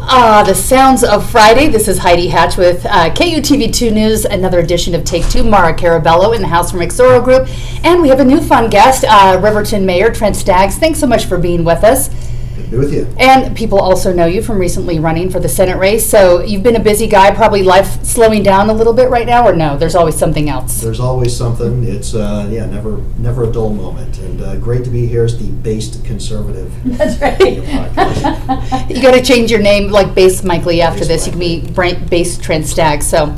The sounds of Friday. This is Heidi Hatch with KUTV 2 News, another edition of Take Two. Maura Carabello in the house from Exoro Group. And we have a new fun guest, Riverton Mayor Trent Staggs. Thanks so much for being with us. Good to be with you. And people also know you from recently running for the Senate race. So you've been a busy guy, probably life slowing down a little bit right now, or no? There's always something else. There's always something. It's, never a dull moment. And great to be here as the based conservative. That's right. You got to change your name like Base Mike Lee after this. You can be Base Trent Staggs. So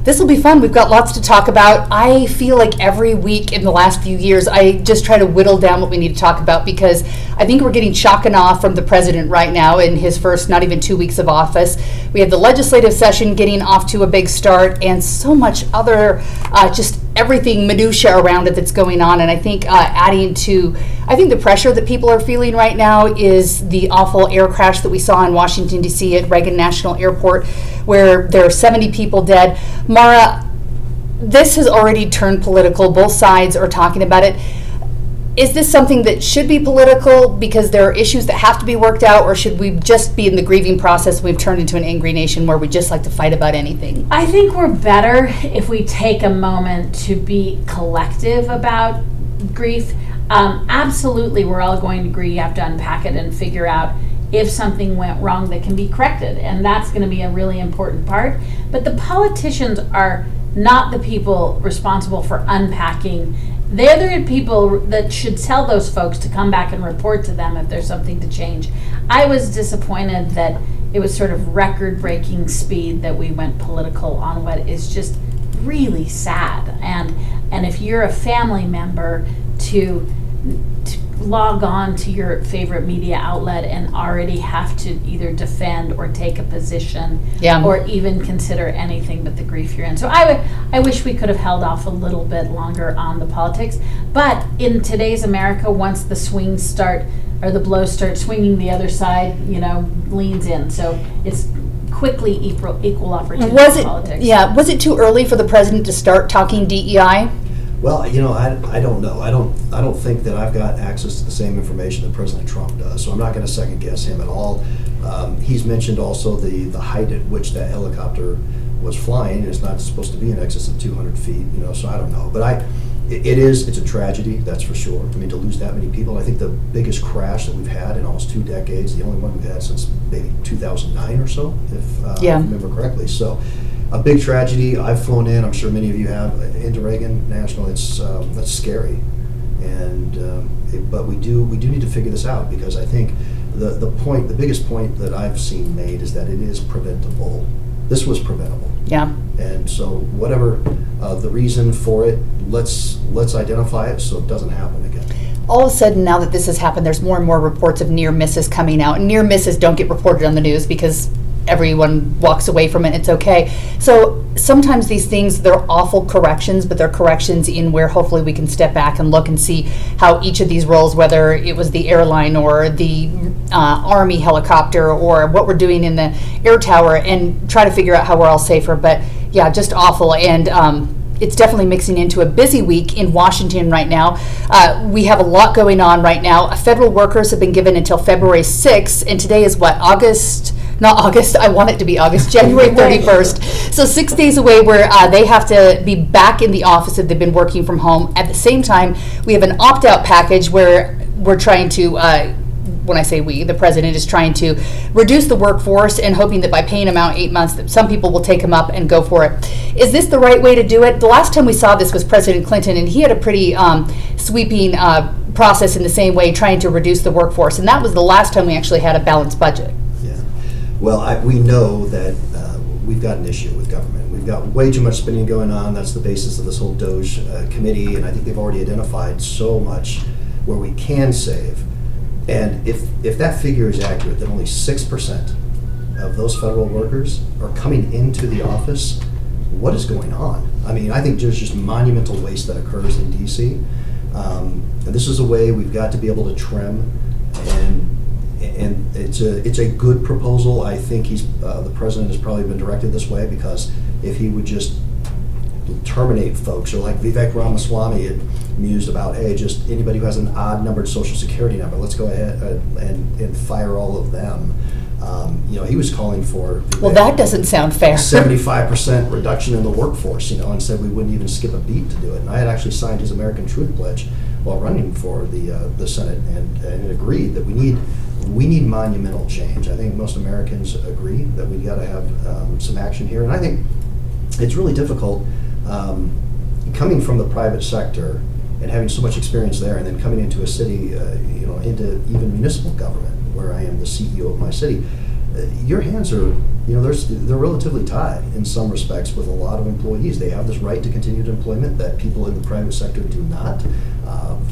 this will be fun. We've got lots to talk about. I feel like every week in the last few years, I just try to whittle down what we need to talk about because I think we're getting shock and awe from the president right now in his first not even 2 weeks of office. We have the legislative session getting off to a big start and so much other just everything minutia around it that's going on. And I think adding to, the pressure that people are feeling right now is the awful air crash that we saw in Washington, D.C. at Reagan National Airport, where there are 70 people dead. Maura, this has already turned political. Both sides are talking about it. Is this something that should be political because there are issues that have to be worked out, or should we just be in the grieving process? We've turned into an angry nation where we just like to fight about anything. I think we're better if we take a moment to be collective about grief. Absolutely, we're all going to agree you have to unpack it and figure out if something went wrong that can be corrected, and that's going to be a really important part. But the politicians are not the people responsible for unpacking. They're the people that should tell those folks to come back and report to them if there's something to change. I was disappointed that it was sort of record-breaking speed that we went political on what is just really sad. And if you're a family member, to log on to your favorite media outlet and already have to either defend or take a position, or even consider anything but the grief you're in. So I wish we could have held off a little bit longer on the politics. But in today's America, once the swings start, or the blows start swinging, the other side, leans in. So it's quickly equal opportunity politics. Was it too early for the president to start talking DEI? Well, I don't know. I don't think that I've got access to the same information that President Trump does, so I'm not going to second guess him at all. He's mentioned also the height at which that helicopter was flying. It's not supposed to be in excess of 200 feet, so I don't know. But it's a tragedy, that's for sure. I mean, to lose that many people. I think the biggest crash that we've had in almost 2 decades, the only one we've had since maybe 2009 or so, if I remember correctly. So a big tragedy. I've flown in, I'm sure many of you have, into Reagan National. That's scary, but we do need to figure this out, because I think the biggest point that I've seen made is that it is preventable. This was preventable. Yeah. And so whatever the reason for it, let's identify it so it doesn't happen again. All of a sudden, now that this has happened, there's more and more reports of near misses coming out. And near misses don't get reported on the news because everyone walks away from it. It's okay. So sometimes these things, they're awful corrections, but they're corrections in where hopefully we can step back and look and see how each of these roles, whether it was the airline or the Army helicopter or what we're doing in the air tower, and try to figure out how we're all safer. But yeah, just awful. And it's definitely mixing into a busy week in Washington right now. We have a lot going on right now. Federal workers have been given until February 6th, and today is what, I want it to be August, January 31st. So 6 days away where they have to be back in the office if they've been working from home. At the same time, we have an opt-out package where we're trying to, when I say we, the president is trying to reduce the workforce and hoping that by paying them out 8 months, that some people will take them up and go for it. Is this the right way to do it? The last time we saw this was President Clinton, and he had a pretty sweeping process in the same way, trying to reduce the workforce. And that was the last time we actually had a balanced budget. Well, we know that we've got an issue with government. We've got way too much spending going on. That's the basis of this whole DOGE committee, and I think they've already identified so much where we can save. And if that figure is accurate, that only 6% of those federal workers are coming into the office, what is going on? I mean, I think there's just monumental waste that occurs in D.C. And this is a way we've got to be able to trim, and it's a good proposal. I think the president has probably been directed this way, because if he would just terminate folks, or like Vivek Ramaswamy had mused about, hey, just anybody who has an odd numbered social security number, let's go ahead and fire all of them. He was calling for Well, that doesn't sound fair. 75% reduction in the workforce, and said we wouldn't even skip a beat to do it. And I had actually signed his American Truth Pledge while running for the Senate, and agreed that we need monumental change. I think most Americans agree that we got to have some action here, and I think it's really difficult coming from the private sector and having so much experience there, and then coming into a city, into even municipal government, where I am the CEO of my city. Your hands are, they're relatively tied in some respects with a lot of employees. They have this right to continued employment that people in the private sector do not.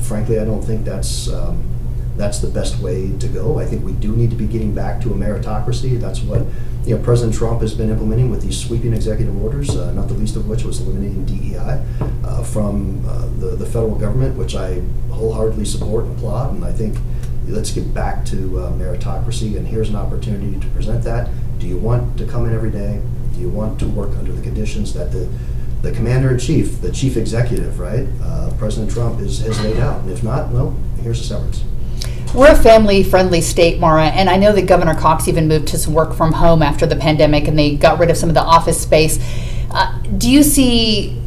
Frankly, I don't think that's the best way to go. I think we do need to be getting back to a meritocracy. That's what President Trump has been implementing with these sweeping executive orders, not the least of which was eliminating DEI from the federal government, which I wholeheartedly support and applaud. And I think let's get back to meritocracy, and here's an opportunity to present that. Do you want to come in every day? Do you want to work under the conditions that the commander-in-chief, the chief executive, right, President Trump has laid out? And if not, well, here's a severance. We're a family-friendly state, Maura, and I know that Governor Cox even moved to some work from home after the pandemic, and they got rid of some of the office space. Do you see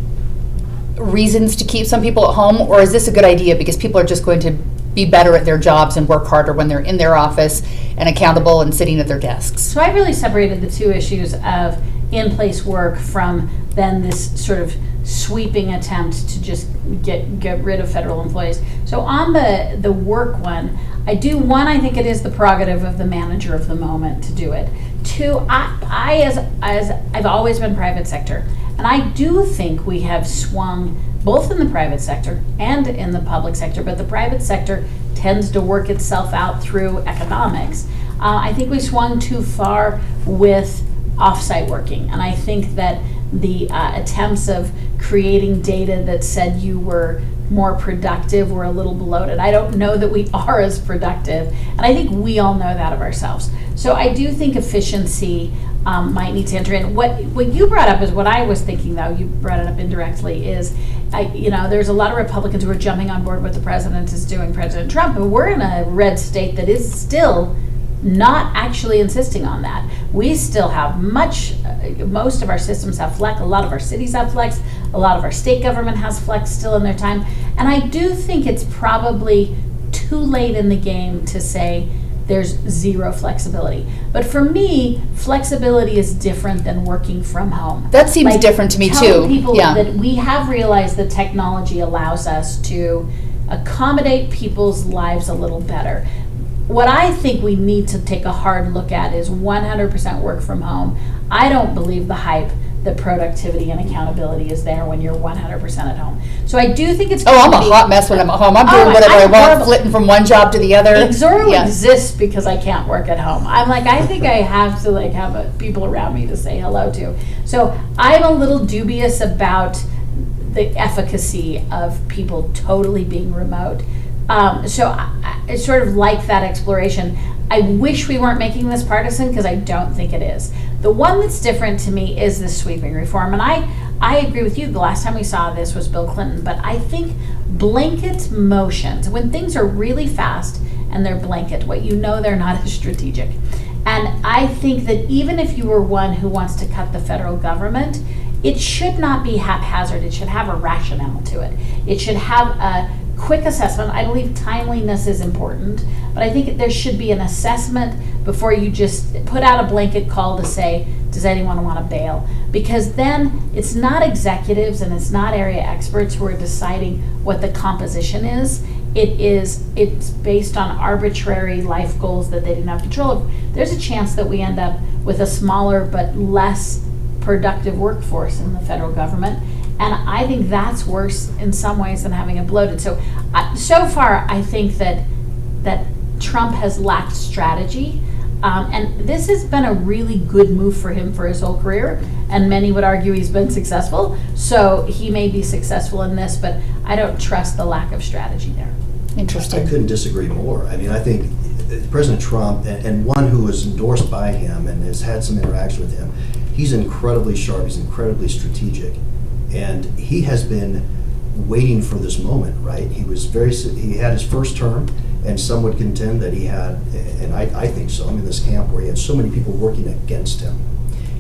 reasons to keep some people at home, or is this a good idea because people are just going to be better at their jobs and work harder when they're in their office and accountable and sitting at their desks? So I really separated the two issues of in-place work from then this sort of sweeping attempt to just get rid of federal employees. So on the work one, I think it is the prerogative of the manager of the moment to do it. Two, as I've always been private sector, and I do think we have swung both in the private sector and in the public sector, but the private sector tends to work itself out through economics. I think we swung too far with off-site working, and I think that the attempts of creating data that said you were more productive were a little bloated. I don't know that we are as productive, and I think we all know that of ourselves. So I do think efficiency might need to enter in. What you brought up is what I was thinking, though. You brought it up indirectly. There's a lot of Republicans who are jumping on board what the president is doing, President Trump, but we're in a red state that is still not actually insisting on that. We still have most of our systems have flex, a lot of our cities have flex, a lot of our state government has flex still in their time. And I do think it's probably too late in the game to say there's zero flexibility. But for me, flexibility is different than working from home. That seems different to me too. Telling people that we have realized that technology allows us to accommodate people's lives a little better. What I think we need to take a hard look at is 100% work from home. I don't believe the hype that productivity and accountability is there when you're 100% at home. So I do think it's I'm a hot mess when I'm at home. I'm doing whatever I want, flitting from one job to the other. Exoro exists because I can't work at home. I think I have to have people around me to say hello to. So I'm a little dubious about the efficacy of people totally being remote. So I sort of like that exploration. I wish we weren't making this partisan because I don't think it is. The one that's different to me is this sweeping reform. And I agree with you. The last time we saw this was Bill Clinton. But I think blanket motions, when things are really fast and they're blanket, they're not as strategic. And I think that even if you were one who wants to cut the federal government, it should not be haphazard. It should have a rationale to it. It should have a quick assessment. I believe timeliness is important, but I think there should be an assessment before you just put out a blanket call to say, does anyone want to bail? Because then it's not executives and it's not area experts who are deciding what the composition is. It's based on arbitrary life goals that they didn't have control of. There's a chance that we end up with a smaller but less productive workforce in the federal government. And I think that's worse in some ways than having it bloated. So far, I think that Trump has lacked strategy. And this has been a really good move for him for his whole career. And many would argue he's been successful. So he may be successful in this, but I don't trust the lack of strategy there. Interesting. I couldn't disagree more. I mean, I think President Trump, and one who was endorsed by him and has had some interaction with him, he's incredibly sharp, he's incredibly strategic. And he has been waiting for this moment, right? He had his first term, and some would contend that he had, and I think so, I'm in this camp where he had so many people working against him.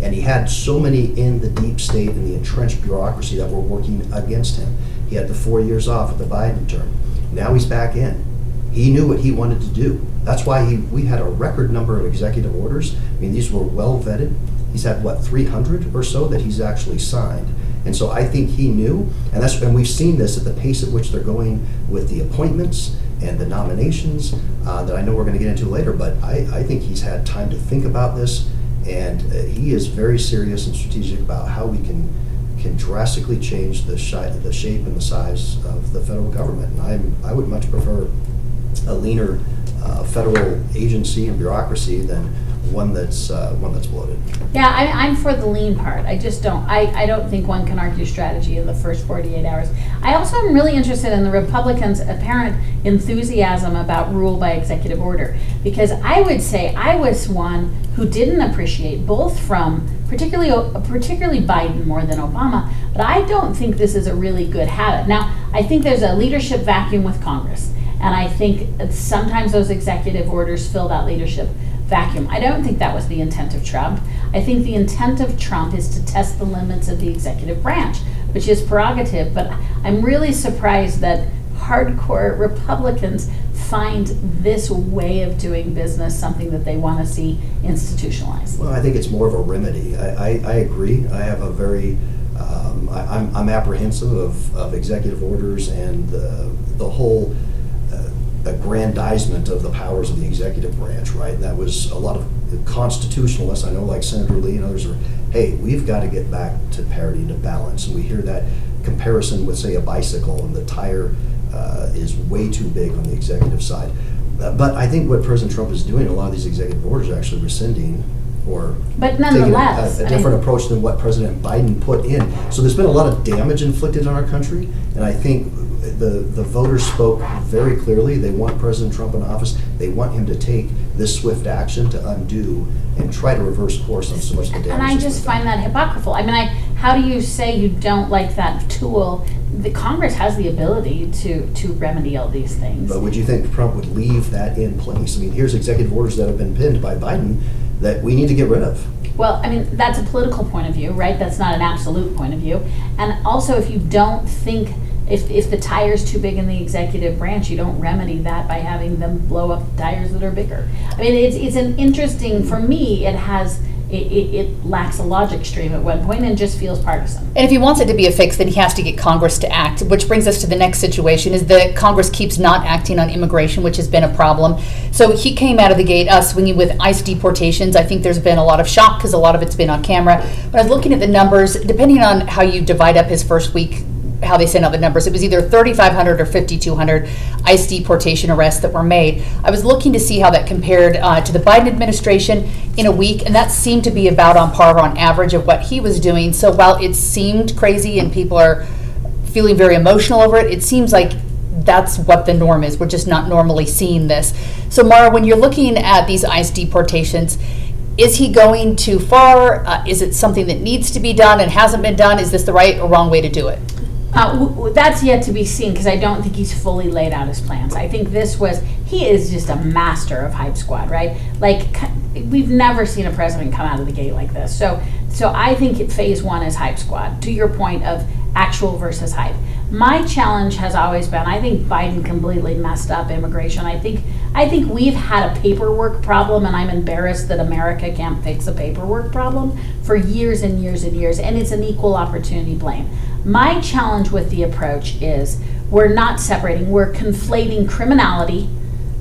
And he had so many in the deep state and the entrenched bureaucracy that were working against him. He had the 4 years off at the Biden term. Now he's back in. He knew what he wanted to do. That's why we had a record number of executive orders. I mean, these were well vetted. He's had, 300 or so that he's actually signed. And so I think he knew, and we've seen this at the pace at which they're going with the appointments and the nominations that I know we're going to get into later, but I think he's had time to think about this, and he is very serious and strategic about how we can drastically change the shape and the size of the federal government. And I would much prefer a leaner federal agency and bureaucracy than one that's bloated. Yeah, I'm for the lean part. I just don't. I don't think one can argue strategy in the first 48 hours. I also am really interested in the Republicans' apparent enthusiasm about rule by executive order, because I would say I was one who didn't appreciate, both from particularly Biden more than Obama, but I don't think this is a really good habit. Now, I think there's a leadership vacuum with Congress, and I think sometimes those executive orders fill that leadership vacuum. I don't think that was the intent of Trump. I think the intent of Trump is to test the limits of the executive branch, which is prerogative, but I'm really surprised that hardcore Republicans find this way of doing business something that they want to see institutionalized. Well, I think it's more of a remedy. I agree. I have a very, I'm apprehensive of executive orders and the whole aggrandizement of the powers of the executive branch, right? And that was a lot of constitutionalists, I know, like Senator Lee and others, are, hey, we've got to get back to parity, to balance. And we hear that comparison with, say, a bicycle, and the tire is way too big on the executive side. But I think what President Trump is doing, a lot of these executive orders are actually rescinding or but nonetheless, taking a different approach than what President Biden put in. So there's been a lot of damage inflicted on our country, and I think the voters spoke very clearly. They want President Trump in office. They want him to take this swift action to undo and try to reverse course on so much of the damage. And I just find that hypocritical. I mean, how do you say you don't like that tool? The Congress has the ability to remedy all these things. But would you think Trump would leave that in place? I mean, here's executive orders that have been pinned by Biden that we need to get rid of. Well, I mean, that's a political point of view, right? That's not an absolute point of view. And also, if you don't think, if the tire's too big in the executive branch, you don't remedy that by having them blow up the tires that are bigger. I mean, it's an interesting, for me, it lacks a logic stream at one point and just feels partisan. And if he wants it to be a fix, then he has to get Congress to act, which brings us to the next situation, is that Congress keeps not acting on immigration, which has been a problem. So he came out of the gate swinging with ICE deportations. I think there's been a lot of shock because a lot of it's been on camera. But I was looking at the numbers, depending on how you divide up his first week, how they sent out the numbers, it was either 3,500 or 5,200 ICE deportation arrests that were made. I was looking to see how that compared to the Biden administration in a week, and that seemed to be about on par on average of what he was doing. So while it seemed crazy and people are feeling very emotional over it, it seems like that's what the norm is. We're just not normally seeing this. So Maura, when you're looking at these ICE deportations, is he going too far? Is it something that needs to be done and hasn't been done? Is this the right or wrong way to do it? That's yet to be seen, because I don't think he's fully laid out his plans. I think he is just a master of hype squad, right? Like, we've never seen a president come out of the gate like this. So I think phase one is hype squad, to your point of actual versus hype. My challenge has always been, I think Biden completely messed up immigration. I think we've had a paperwork problem, and I'm embarrassed that America can't fix a paperwork problem for years and years and years, and it's an equal opportunity blame. My challenge with the approach is we're not separating, we're conflating criminality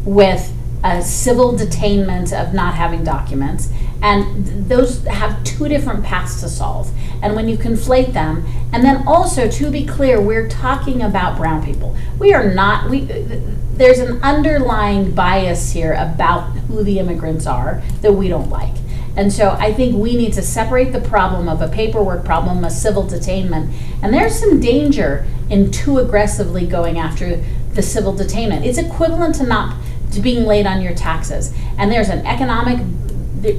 with a civil detainment of not having documents, and those have two different paths to solve. And when you conflate them, and then also, to be clear, we're talking about brown people. There's an underlying bias here about who the immigrants are that we don't like. And so I think we need to separate the problem of a paperwork problem, a civil detainment. And there's some danger in too aggressively going after the civil detainment. It's equivalent to being late on your taxes. And there's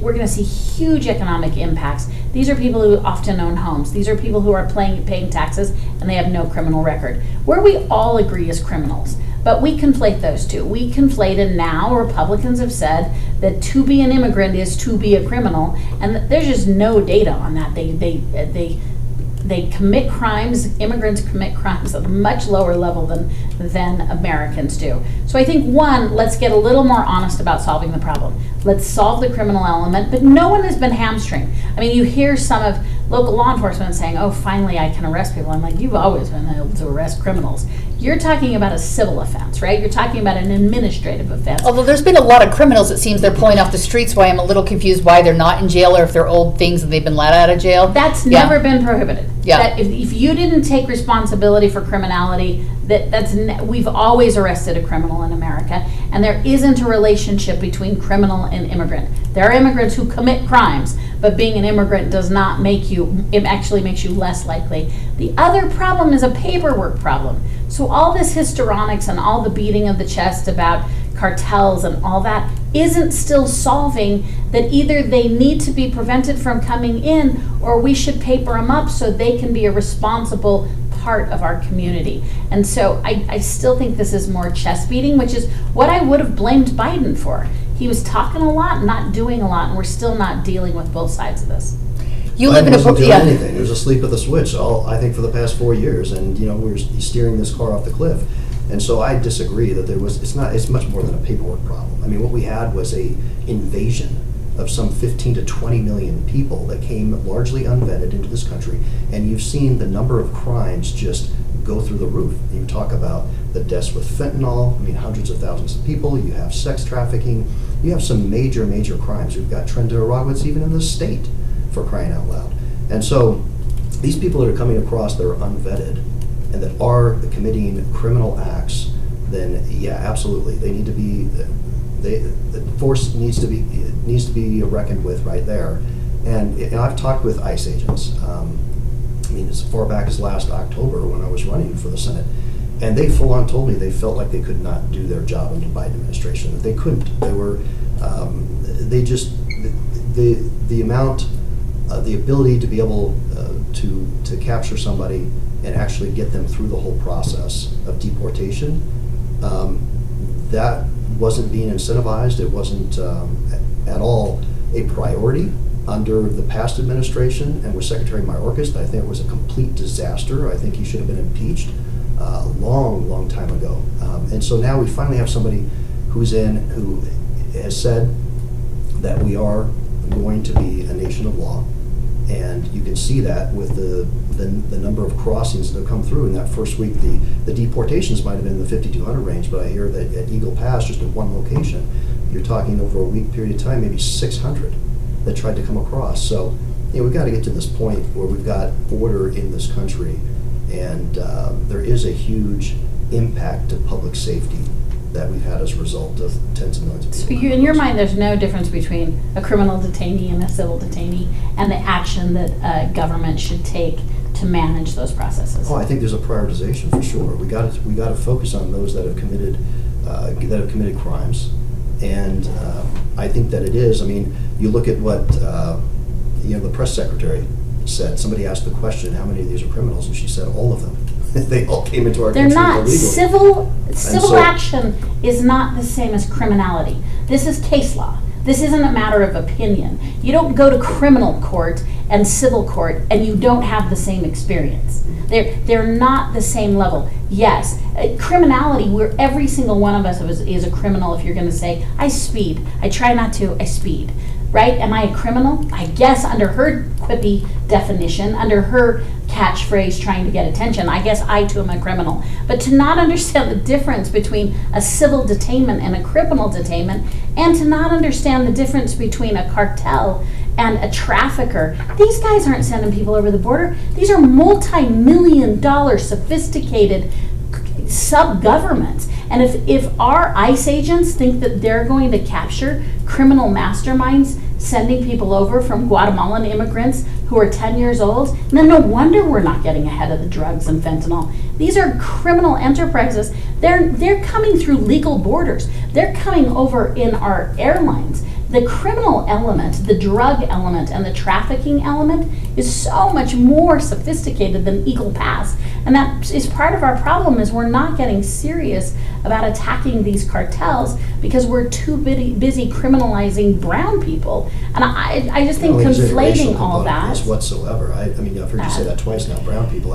we're going to see huge economic impacts These are people who often own homes. These are people who are paying taxes and they have no criminal record. Where we all agree is criminals. But we conflate those two. We conflate, and now Republicans have said that to be an immigrant is to be a criminal, and there's just no data on that. They commit crimes, immigrants commit crimes at a much lower level than Americans do. So I think, one, let's get a little more honest about solving the problem. Let's solve the criminal element, but no one has been hamstringed. I mean, you hear some of local law enforcement saying, oh, finally I can arrest people. I'm like, you've always been able to arrest criminals. You're talking about a civil offense, right? You're talking about an administrative offense. Although there's been a lot of criminals, it seems they're pulling off the streets, why I'm a little confused why they're not in jail, or if they're old things and they've been let out of jail. That's never been prohibited. Yeah. That if you didn't take responsibility for criminality, we've always arrested a criminal in America, and there isn't a relationship between criminal and immigrant. There are immigrants who commit crimes, but being an immigrant does not it actually makes you less likely. The other problem is a paperwork problem. So all this histrionics and all the beating of the chest about cartels and all that isn't still solving that either they need to be prevented from coming in, or we should paper them up so they can be a responsible part of our community. And so I still think this is more chest beating, which is what I would have blamed Biden for. He was talking a lot, not doing a lot, and we're still not dealing with both sides of this. You live in a wasn't doing anything. It was asleep at the switch, I think, for the past 4 years, and we're steering this car off the cliff. And so I disagree that it's much more than a paperwork problem. I mean, what we had was a invasion of some 15 to 20 million people that came largely unvetted into this country, and you've seen the number of crimes just go through the roof. You talk about the deaths with fentanyl, I mean, hundreds of thousands of people, you have sex trafficking, you have some major crimes. We've got Trent even in the state, for crying out loud. And so these people that are coming across that are unvetted and that are committing criminal acts, then yeah, absolutely, they need to be, the force needs to be reckoned with right there. And I've talked with ICE agents, I mean, as far back as last October when I was running for the Senate, and they full on told me they felt like they could not do their job in the Biden administration, that they couldn't. They were, the amount, the ability to be able to capture somebody and actually get them through the whole process of deportation, that wasn't being incentivized. It wasn't at all a priority under the past administration and with Secretary Mayorkas. I think it was a complete disaster. I think he should have been impeached a long time ago. And so now we finally have somebody who has said that we are going to be a nation of law. And you can see that with the number of crossings that have come through in that first week. The deportations might have been in the 5,200 range, but I hear that at Eagle Pass, just at one location, you're talking over a week period of time, maybe 600 that tried to come across. So we've got to get to this point where we've got order in this country, and there is a huge impact to public safety that we've had as a result of tens of millions of people. So in your mind, there's no difference between a criminal detainee and a civil detainee and the action that government should take to manage those processes? Oh, I think there's a prioritization for sure. We got to focus on those that have committed crimes, and I think that it is. I mean, you look at what the press secretary said. Somebody asked the question, "How many of these are criminals?" and she said, "All of them." They all came into our country illegally. They're not. Civil action is not the same as criminality. This is case law. This isn't a matter of opinion. You don't go to criminal court and civil court and you don't have the same experience. They're not the same level. Yes, criminality, where every single one of us is a criminal. If you're going to say, I speed, I try not to, I speed. Right? Am I a criminal? I guess under her quippy definition, under her catchphrase trying to get attention, I guess I too am a criminal. But to not understand the difference between a civil detainment and a criminal detainment, and to not understand the difference between a cartel and a trafficker, these guys aren't sending people over the border. These are multi-million-dollar sophisticated sub-governments. And if our ICE agents think that they're going to capture criminal masterminds sending people over from Guatemalan immigrants who are 10 years old, then no wonder we're not getting ahead of the drugs and fentanyl. These are criminal enterprises. They're coming through legal borders. They're coming over in our airlines. The criminal element, the drug element, and the trafficking element is so much more sophisticated than Eagle Pass. And that is part of our problem, is we're not getting serious about attacking these cartels because we're too busy criminalizing brown people. And I just think conflating all that. Whatsoever. I mean, I've heard you say that twice now, brown people.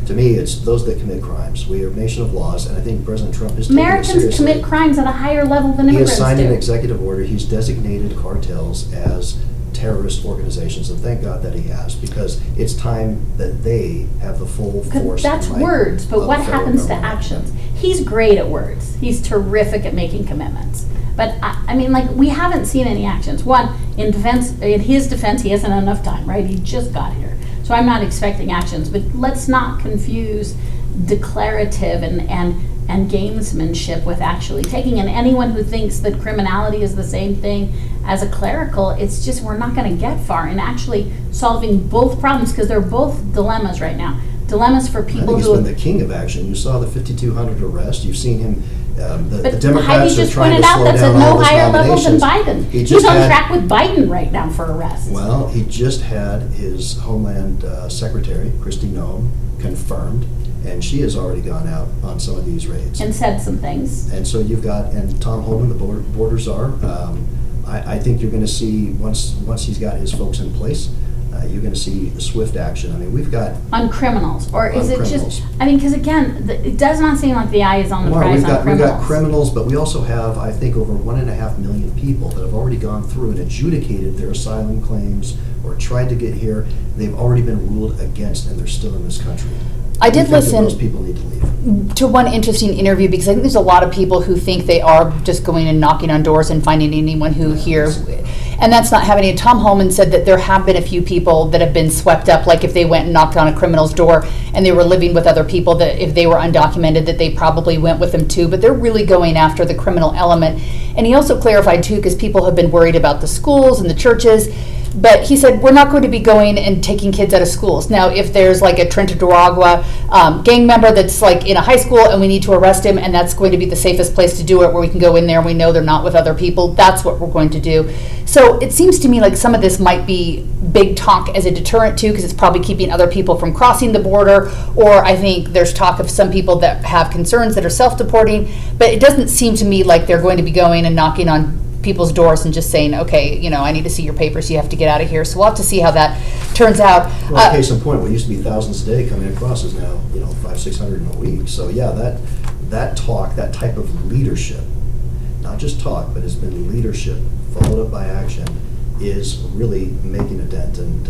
To me, it's those that commit crimes. We are a nation of laws, and I think President Trump is taking it seriously. Americans commit crimes at a higher level than immigrants do. He has signed an executive order. He's designated cartels as terrorist organizations, and thank God that he has, because it's time that they have the full force. That's words, but what happens to actions? He's great at words. He's terrific at making commitments. But I mean, like, we haven't seen any actions. One, in his defense, he hasn't enough time, right? He just got here. So I'm not expecting actions, but let's not confuse declarative and gamesmanship with actually taking. And anyone who thinks that criminality is the same thing as a clerical, it's just, we're not going to get far in actually solving both problems, because they're both dilemmas right now. Dilemmas for people I think who he's been the king of action. You saw the 5,200 arrests. You've seen him. But the Democrats Heidi just pointed out that's at no higher level than Biden. He's on track with Biden right now for arrests. Well, he just had his Homeland Secretary, Kristi Noem, confirmed, and she has already gone out on some of these raids. And said some things. And so you've got, and Tom Homan, the border czar, I think you're going to see, once he's got his folks in place, you're going to see swift action. I mean, we've got... On criminals, or is it just... I mean, because again, it does not seem like the eye is on the prize on criminals. We've got criminals, but we also have, I think, over 1.5 million people that have already gone through and adjudicated their asylum claims or tried to get here. They've already been ruled against, and they're still in this country. I did listen those people need to leave. To one interesting interview, because I think there's a lot of people who think they are just going and knocking on doors and finding anyone who here, and that's not happening. Tom Homan said that there have been a few people that have been swept up, like if they went and knocked on a criminal's door and they were living with other people, that if they were undocumented, that they probably went with them too, but they're really going after the criminal element. And he also clarified too, because people have been worried about the schools and the churches, but he said, we're not going to be going and taking kids out of schools. Now, if there's like a Trent gang member that's like in a high school and we need to arrest him, and that's going to be the safest place to do it, where we can go in there and we know they're not with other people, that's what we're going to do. So it seems to me like some of this might be big talk as a deterrent too, because it's probably keeping other people from crossing the border, or I think there's talk of some people that have concerns that are self-deporting, but it doesn't seem to me like they're going to be going and knocking on people's doors and just saying, okay, I need to see your papers, you have to get out of here. So we'll have to see how that turns out. Well, case in point, what used to be thousands a day coming across is now, 500-600 in a week. So yeah, that talk, that type of leadership, not just talk, but it's been leadership followed up by action, is really making a dent. And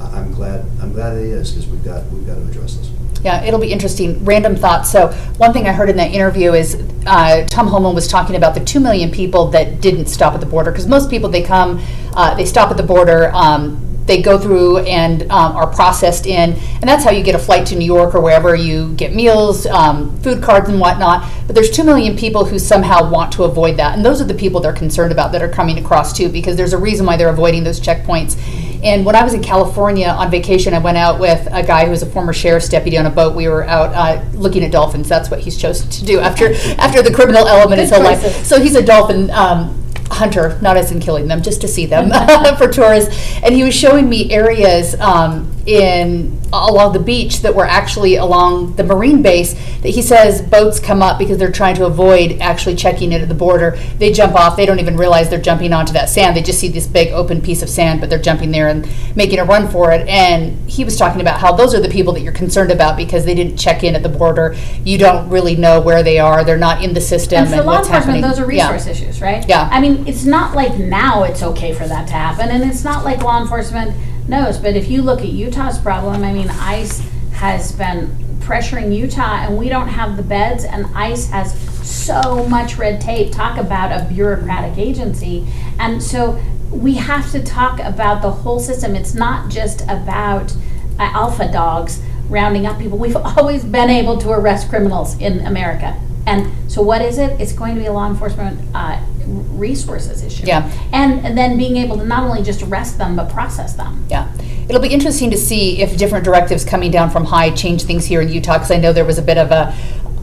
I'm glad it is, because we've got to address this. Yeah, it'll be interesting. Random thoughts. So one thing I heard in that interview is Tom Homan was talking about the 2 million people that didn't stop at the border, because most people, they come, they stop at the border, they go through and are processed in, and that's how you get a flight to New York or wherever you get meals, food cards and whatnot. But there's 2 million people who somehow want to avoid that, and those are the people they're concerned about that are coming across too, because there's a reason why they're avoiding those checkpoints. And when I was in California on vacation, I went out with a guy who was a former sheriff's deputy on a boat. We were out looking at dolphins. That's what he's chosen to do after the criminal element is so life. So he's a dolphin hunter, not as in killing them, just to see them for tourists. And he was showing me areas along the beach that were actually along the Marine base that he says boats come up because they're trying to avoid actually checking it at the border. They jump off. They don't even realize they're jumping onto that sand. They just see this big open piece of sand, but they're jumping there and making a run for it. And he was talking about how those are the people that you're concerned about because they didn't check in at the border. You don't really know where they are. They're not in the system. And for law enforcement, those are resource issues, right? Yeah. I mean, it's not like now it's okay for that to happen, and it's not like law enforcement knows. But if you look at Utah's problem, I mean, ICE has been pressuring Utah, and we don't have the beds, and ICE has so much red tape. Talk about a bureaucratic agency. And so we have to talk about the whole system. It's not just about alpha dogs rounding up people. We've always been able to arrest criminals in America. And so what is it? It's going to be a law enforcement resources issue. Yeah. And then being able to not only just arrest them, but process them. Yeah. It'll be interesting to see if different directives coming down from high change things here in Utah, because I know there was a bit of a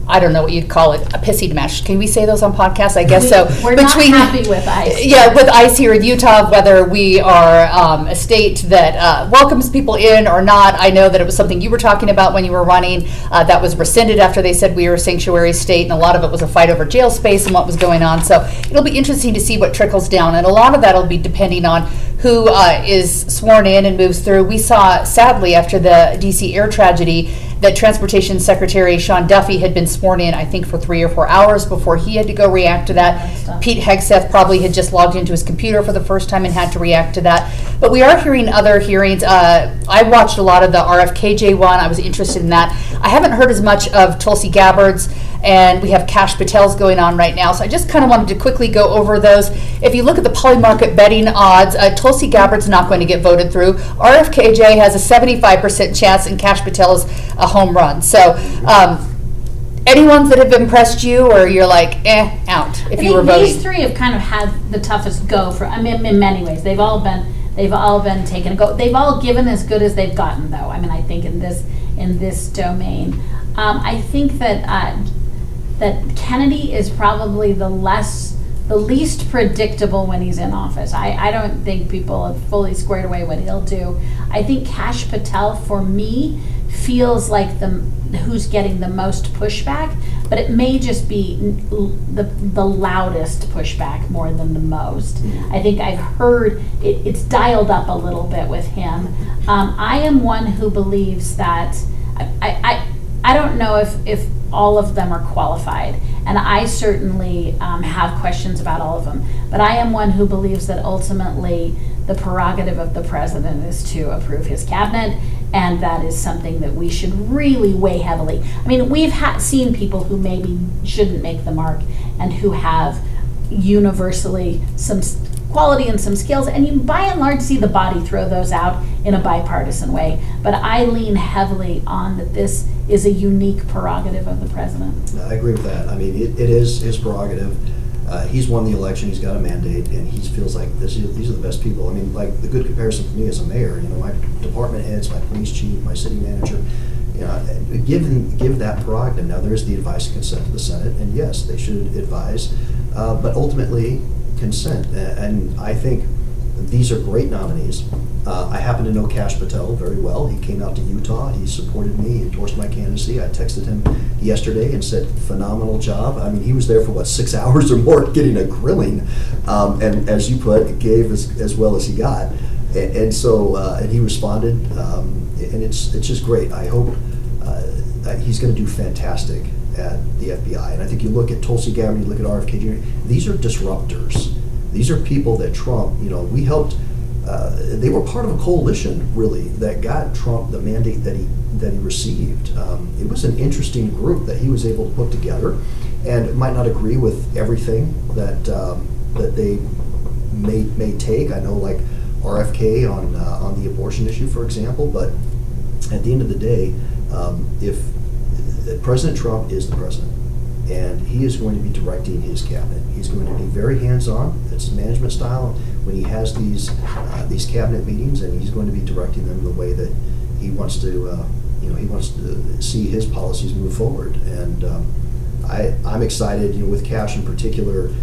I don't know what you'd call it, a pissy match. Can we say those on podcasts? I guess so. We're not happy with ICE. Yeah, with ICE here in Utah, whether we are a state that welcomes people in or not. I know that it was something you were talking about when you were running. That was rescinded after they said we were a sanctuary state, and a lot of it was a fight over jail space and what was going on. So it'll be interesting to see what trickles down, and a lot of that will be depending on who is sworn in and moves through. We saw, sadly, after the D.C. air tragedy, that Transportation Secretary Sean Duffy had been sworn in, I think, for 3 or 4 hours before he had to go react to that. Pete Hegseth probably had just logged into his computer for the first time and had to react to that. But we are hearing other hearings. I watched a lot of the RFKJ one. I was interested in that. I haven't heard as much of Tulsi Gabbard's, and we have Kash Patel's going on right now. So I just kind of wanted to quickly go over those. If you look at the polymarket betting odds, Tulsi Gabbard's not going to get voted through. RFKJ has a 75% chance, and Kash Patel is a home run. So any ones that have impressed you, or you're like, out if you were voting? These three have kind of had the toughest go for. I mean, in many ways, they've all been taken a go. They've all given as good as they've gotten, though. I mean, I think in this domain, I think that Kennedy is probably the least predictable when he's in office. I don't think people have fully squared away what he'll do. I think Kash Patel, for me, feels like who's getting the most pushback, but it may just be the loudest pushback more than the most. I think I've heard it's dialed up a little bit with him. I am one who believes that I don't know if all of them are qualified, and I certainly have questions about all of them, but I am one who believes that ultimately the prerogative of the president is to approve his cabinet, and that is something that we should really weigh heavily. I mean, we've seen people who maybe shouldn't make the mark and who have universally some quality and some skills, and you by and large see the body throw those out in a bipartisan way. But I lean heavily on that this is a unique prerogative of the president. I agree with that. I mean, it is his prerogative. He's won the election, he's got a mandate, and he feels like these are the best people. I mean, like, the good comparison for me as a mayor, my department heads, my police chief, my city manager, give that prerogative. Now, there's the advice and consent of the Senate, and yes, they should advise, but ultimately consent. And I think these are great nominees. I happen to know Kash Patel very well. He came out to Utah. He supported me, endorsed my candidacy. I texted him yesterday and said, phenomenal job. I mean, he was there for 6 hours or more getting a grilling. And as you put, gave as well as he got. And so, and he responded. And it's just great. I hope he's going to do fantastic at the FBI. And I think you look at Tulsi Gabbard, you look at RFKJ, these are disruptors. These are people that Trump, we helped. They were part of a coalition, really, that got Trump the mandate that he received. It was an interesting group that he was able to put together, and might not agree with everything that they may take. I know, like RFK on the abortion issue, for example. But at the end of the day, if President Trump is the president, and he is going to be directing his cabinet. He's going to be very hands-on. It's his management style when he has these cabinet meetings, and he's going to be directing them in the way that he wants to. He wants to see his policies move forward. And I'm excited. With Kash in particular,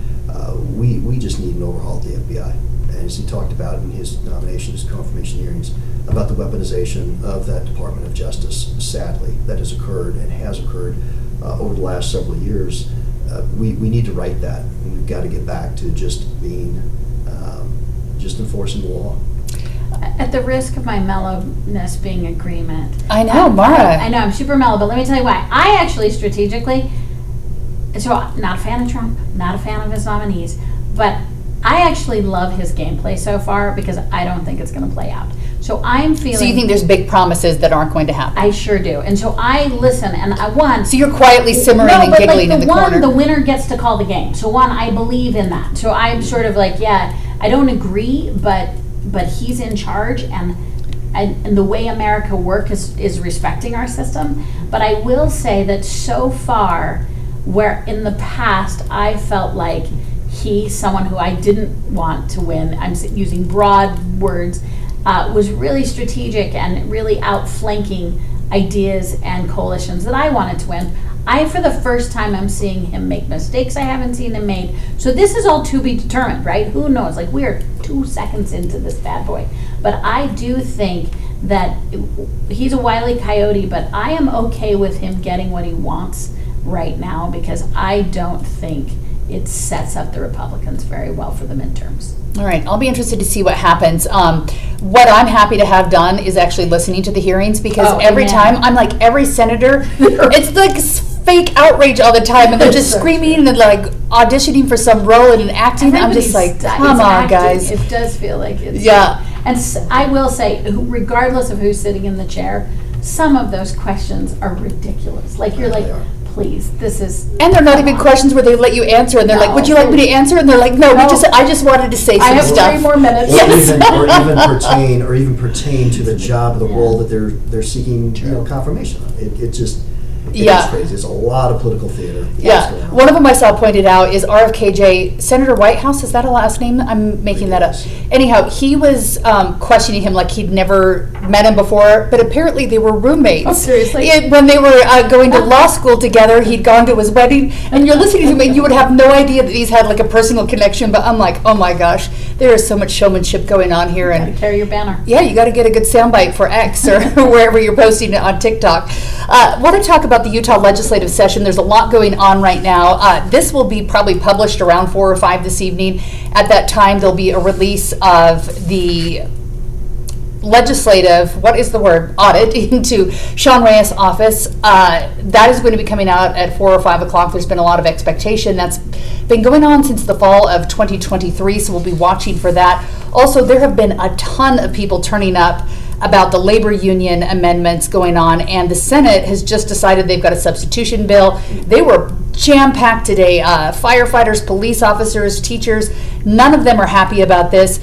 we just need an overhaul at the FBI. And as he talked about in his nomination, his confirmation hearings, about the weaponization of that Department of Justice, sadly, that has occurred and has occurred over the last several years. We need to right that, and we've got to get back to just being, just enforcing the law. At the risk of my mellowness being agreement. I know, Maura. I know, I'm super mellow, but let me tell you why. I actually strategically, not a fan of Trump, not a fan of his nominees, but I actually love his gameplay so far because I don't think it's going to play out. So I'm feeling. So you think there's big promises that aren't going to happen? I sure do. And so I listen, and I won. So you're quietly simmering and giggling in the corner. The winner gets to call the game. So I believe in that. So I'm sort of like, yeah, I don't agree, but he's in charge, and the way America works is respecting our system. But I will say that so far, where in the past I felt like he's someone who I didn't want to win, I'm using broad words, was really strategic and really outflanking ideas and coalitions that I wanted to win. For the first time, I'm seeing him make mistakes I haven't seen him made. So this is all to be determined, right? Who knows? Like, we are 2 seconds into this bad boy. But I do think that he's a wily coyote, but I am okay with him getting what he wants right now, because I don't think it sets up the Republicans very well for the midterms. All right, I'll be interested to see what happens. What I'm happy to have done is actually listening to the hearings, because every time, I'm like, every senator, it's like fake outrage all the time, and they're just screaming and like auditioning for some role and acting. I'm just like, come on, guys. It does feel like it's... Yeah. And I will say, regardless of who's sitting in the chair, some of those questions are ridiculous. Like, you're like, please, this is... And they're not even questions where they let you answer, and they're like, would you like me to answer? And they're like, no, I just wanted to say some stuff. I have 3 more minutes. Or even pertain to the job, the role that they're seeking, confirmation on. It just... It's crazy. It's a lot of political theater. Yeah. One of them I saw pointed out is RFKJ, Senator Whitehouse. Is that a last name? I'm making that up. Anyhow, he was questioning him like he'd never met him before, but apparently they were roommates. Oh, seriously? When they were going to law school together, he'd gone to his wedding, and you're listening to him, and you would have no idea that these had like a personal connection, but I'm like, oh my gosh, there is so much showmanship going on here. And carry your banner. Yeah, you got to get a good soundbite for X or wherever you're posting it on TikTok. Want to talk about the Utah legislative session. There's a lot going on right now. This will be probably published around 4 or 5 this evening. At that time, there'll be a release of the legislative, audit into Sean Reyes' office. That is going to be coming out at 4 or 5 o'clock. There's been a lot of expectation. That's been going on since the fall of 2023, so we'll be watching for that. Also, there have been a ton of people turning up about the labor union amendments going on, and the Senate has just decided they've got a substitution bill. They were jam-packed today. Firefighters, police officers, teachers, none of them are happy about this.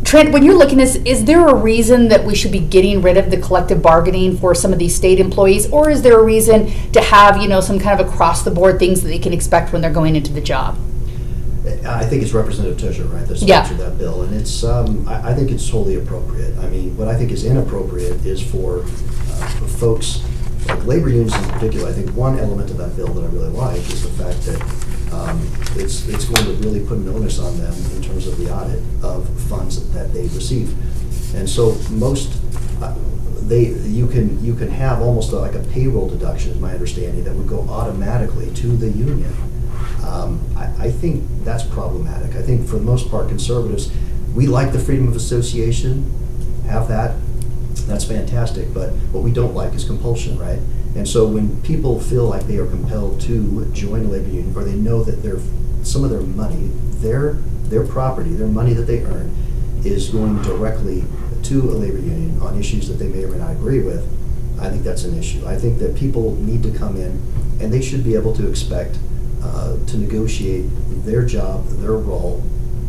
Trent, when you're looking at this, is there a reason that we should be getting rid of the collective bargaining for some of these state employees, or is there a reason to have, some kind of across-the-board things that they can expect when they're going into the job? I think it's Representative Tusher, right, that sponsored that bill, and it's. I think it's totally appropriate. I mean, what I think is inappropriate is for folks like labor unions in particular. I think one element of that bill that I really like is the fact that it's going to really put an onus on them in terms of the audit of funds that they receive, and so most. You can have almost like a payroll deduction, is my understanding, that would go automatically to the union. I think that's problematic. I think for the most part, conservatives, we like the freedom of association, have that, that's fantastic, but what we don't like is compulsion, right? And so when people feel like they are compelled to join a labor union, or they know that some of their money, their property, their money that they earn, is going directly to a labor union on issues that they may or may not agree with, I think that's an issue. I think that people need to come in, and they should be able to expect to negotiate their job, their role,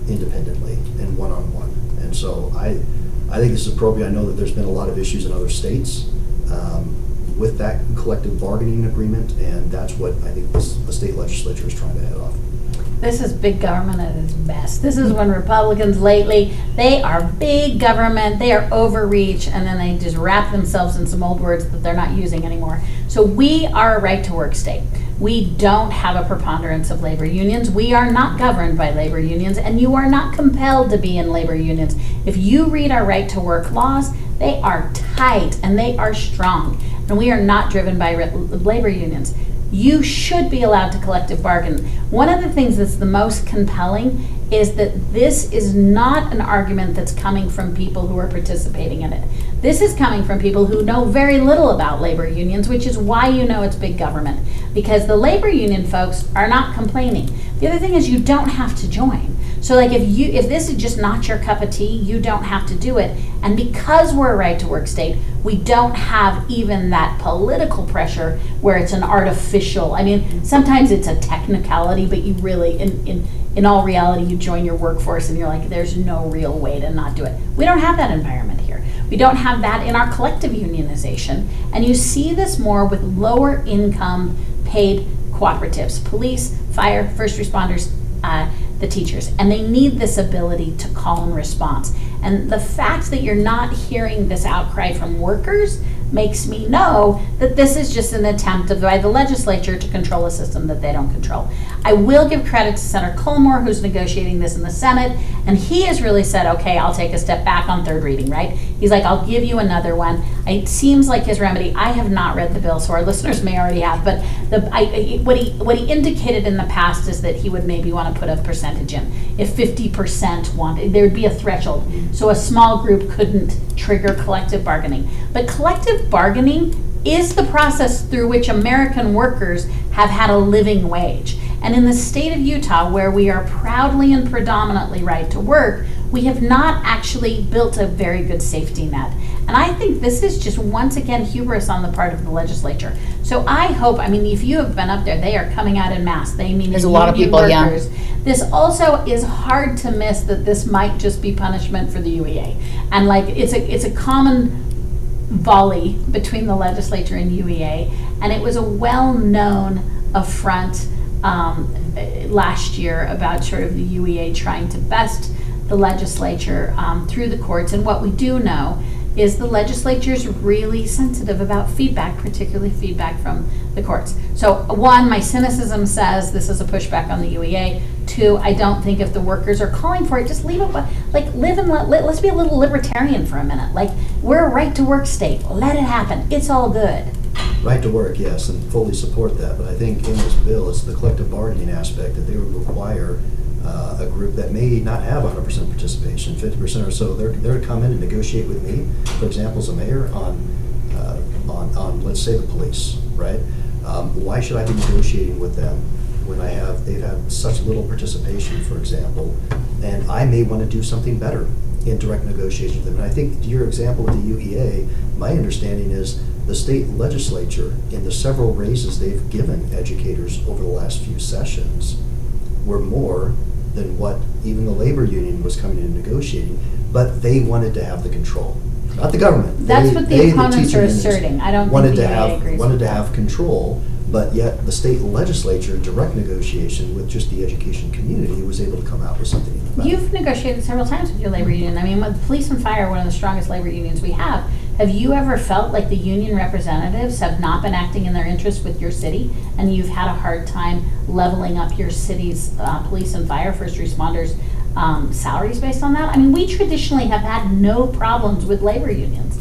independently and one-on-one. And so I think this is appropriate. I know that there's been a lot of issues in other states with that collective bargaining agreement, and that's what I think the state legislature is trying to head off. This is big government at its best. This is when Republicans lately, they are big government, they are overreach, and then they just wrap themselves in some old words that they're not using anymore. So we are a right-to-work state. We don't have a preponderance of labor unions. We are not governed by labor unions, and you are not compelled to be in labor unions. If you read our right-to-work laws, they are tight and they are strong, and we are not driven by labor unions. You should be allowed to collective bargain. One of the things that's the most compelling is that this is not an argument that's coming from people who are participating in it. This is coming from people who know very little about labor unions, which is why you know it's big government, because the labor union folks are not complaining. The other thing is you don't have to join. So like if this is just not your cup of tea, you don't have to do it. And because we're a right to work state, we don't have even that political pressure where it's an artificial, I mean, sometimes it's a technicality, but you really, in all reality, you join your workforce and you're like, there's no real way to not do it. We don't have that environment here. We don't have that in our collective unionization. And you see this more with lower income paid cooperatives, police, fire, first responders, the teachers, and they need this ability to call and response. And the fact that you're not hearing this outcry from workers, makes me know that this is just an attempt by the legislature to control a system that they don't control. I will give credit to Senator Colmore, who's negotiating this in the Senate, and he has really said, okay, I'll take a step back on third reading, right? He's like, I'll give you another one. It seems like his remedy, I have not read the bill, so our listeners may already have, but what he indicated in the past is that he would maybe want to put a percentage in. If 50% wanted, there would be a threshold. So a small group couldn't trigger collective bargaining. But collective bargaining is the process through which American workers have had a living wage. And in the state of Utah, where we are proudly and predominantly right to work, we have not actually built a very good safety net. And I think this is just, once again, hubris on the part of the legislature. So I hope, I mean, if you have been up there, they are coming out en masse. They mean there's a lot of people, workers. Yeah. This also is hard to miss, that this might just be punishment for the UEA. And like, it's a common volley between the legislature and UEA. And it was a well-known affront last year about sort of the UEA trying to best the legislature through the courts. And what we do know is the legislature is really sensitive about feedback, particularly feedback from the courts. So one, my cynicism says this is a pushback on the UEA. Two, I don't think if the workers are calling for it, just leave it, like live and let's be a little libertarian for a minute. Like, we're a right to work state, let it happen, it's all good. Right to work, yes, and fully support that, but I think in this bill, it's the collective bargaining aspect that they would require a group that may not have 100% participation, 50% or so, they're to come in and negotiate with me, for example, as a mayor, on let's say the police, right? Why should I be negotiating with them when they've had such little participation, for example, and I may want to do something better in direct negotiation with them? And I think to your example with the UEA, my understanding is the state legislature, in the several raises they've given educators over the last few sessions, were more than what even the labor union was coming in and negotiating, but they wanted to have the control, not the government. That's what the opponents are asserting. I don't think the UEA agrees wanted with to that. have control, but yet the state legislature, in direct negotiation with just the education community, was able to come out with something. You've negotiated several times with your labor union. I mean, with police and fire, one of the strongest labor unions we have. Have you ever felt like the union representatives have not been acting in their interest with your city, and you've had a hard time leveling up your city's police and fire, first responders salaries based on that? I mean, we traditionally have had no problems with labor unions.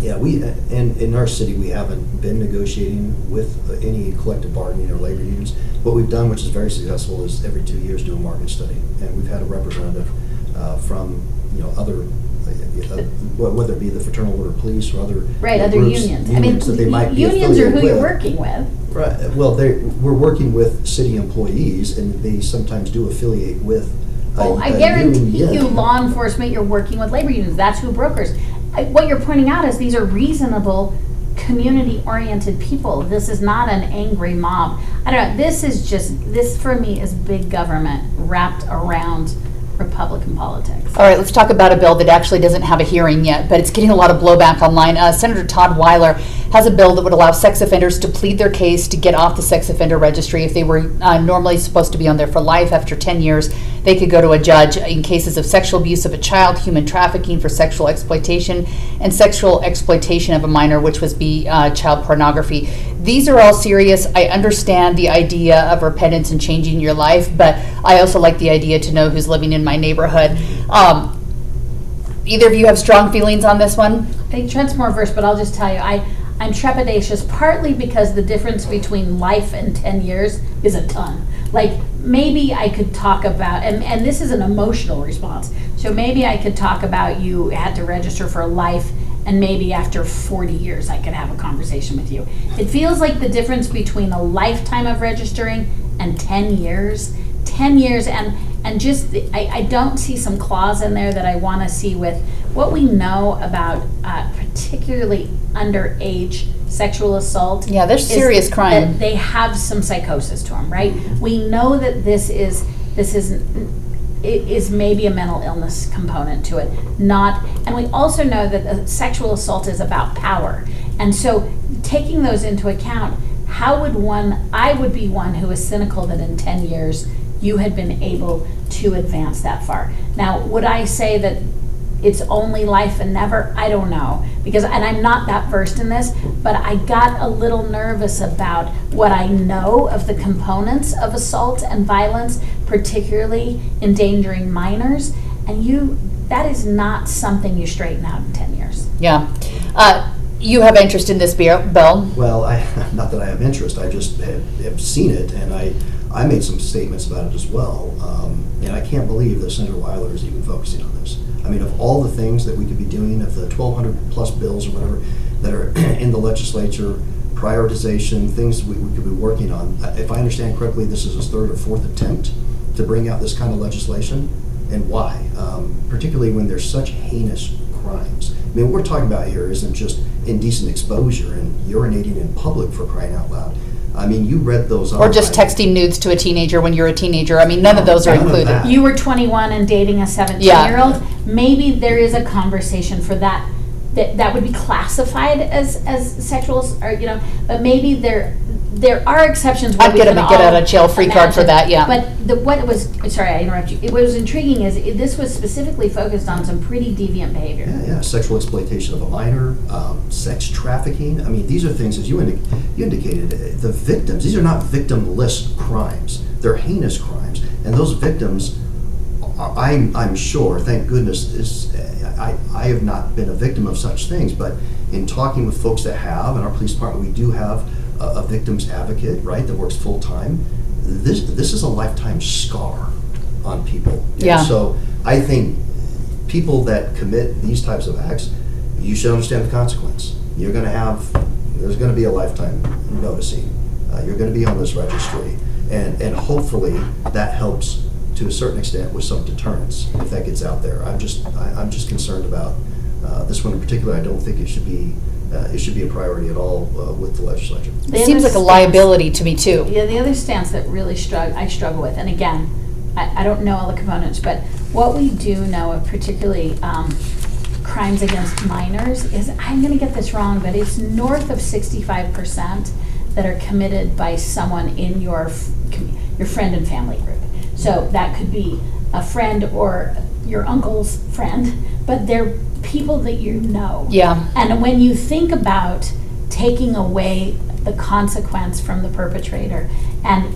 Yeah, in our city, we haven't been negotiating with any collective bargaining or labor unions. What we've done, which is very successful, is every 2 years do a market study, and we've had a representative from other, whether it be the Fraternal Order Police or other other groups, unions. I mean, that they might be unions are who with. you're working with. Right. Well, we're working with city employees, and they sometimes do affiliate with. I guarantee you, law enforcement, you're working with labor unions. That's who brokers. What you're pointing out is these are reasonable, community-oriented people. This is not an angry mob. I don't know. This for me is big government wrapped around Republican politics. All right, let's talk about a bill that actually doesn't have a hearing yet, but it's getting a lot of blowback online. Senator Todd Weiler has a bill that would allow sex offenders to plead their case to get off the sex offender registry. If they were normally supposed to be on there for life, after 10 years, they could go to a judge in cases of sexual abuse of a child, human trafficking for sexual exploitation, and sexual exploitation of a minor, which would be child pornography. These are all serious. I understand the idea of repentance and changing your life, but I also like the idea to know who's living in my neighborhood. Either of you have strong feelings on this one? I think Trent's more versed, but I'll just tell you, I'm trepidatious, partly because the difference between life and 10 years is a ton. Like, maybe I could talk about, and this is an emotional response, so maybe I could talk about you had to register for life, and maybe after 40 years I could have a conversation with you. It feels like the difference between a lifetime of registering and 10 years, and just, I don't see some clause in there that I want to see with what we know about particularly underage sexual assault. Yeah, there's serious crime. That they have some psychosis to them, right? We know that this is maybe a mental illness component to it, and we also know that sexual assault is about power. And so taking those into account, I would be one who is cynical that in 10 years you had been able to advance that far. Now, would I say that it's only life and never, I don't know. And I'm not that versed in this, but I got a little nervous about what I know of the components of assault and violence, particularly endangering minors. And that is not something you straighten out in 10 years. Yeah. You have interest in this bill? Well, not that I have interest, I just have seen it, and I made some statements about it as well. And I can't believe that Senator Weiler is even focusing on this. I mean, of all the things that we could be doing, of the 1,200 plus bills or whatever that are in the legislature, prioritization, things we could be working on. If I understand correctly, this is his third or fourth attempt to bring out this kind of legislation. And why? Particularly when there's such heinous crimes. I mean, what we're talking about here isn't just indecent exposure and urinating in public, for crying out loud. I mean, you read those. Or just texting nudes to a teenager when you're a teenager. I mean, none of those are included. You were 21 and dating a 17-year-old. Yeah. Maybe there is a conversation for that would be classified as sexual, or but maybe there are exceptions. I'd get a get out of jail free card for that. Yeah. But what was, sorry, I interrupt you. What was intriguing is this was specifically focused on some pretty deviant behavior. Yeah, sexual exploitation of a minor, sex trafficking. I mean, these are things, as you indicated, the victims. These are not victimless crimes. They're heinous crimes, and those victims, I'm sure, thank goodness, I have not been a victim of such things, but in talking with folks that have, in our police department, we do have a victims advocate, right, that works full time. This is a lifetime scar on people. Yeah. And so I think people that commit these types of acts, you should understand the consequence. There's going to be a lifetime noticing. You're going to be on this registry, and hopefully that helps to a certain extent with some deterrence if that gets out there. I'm just concerned about this one in particular. I don't think it should be a priority at all with the legislature. It seems like a liability to me too. Yeah, the other stance that really I struggle with, and again, I don't know all the components, but what we do know of particularly crimes against minors is, I'm going to get this wrong, but it's north of 65% that are committed by someone in your friend and family group. So that could be a friend or your uncle's friend, but they're people that you know. Yeah. And when you think about taking away the consequence from the perpetrator, and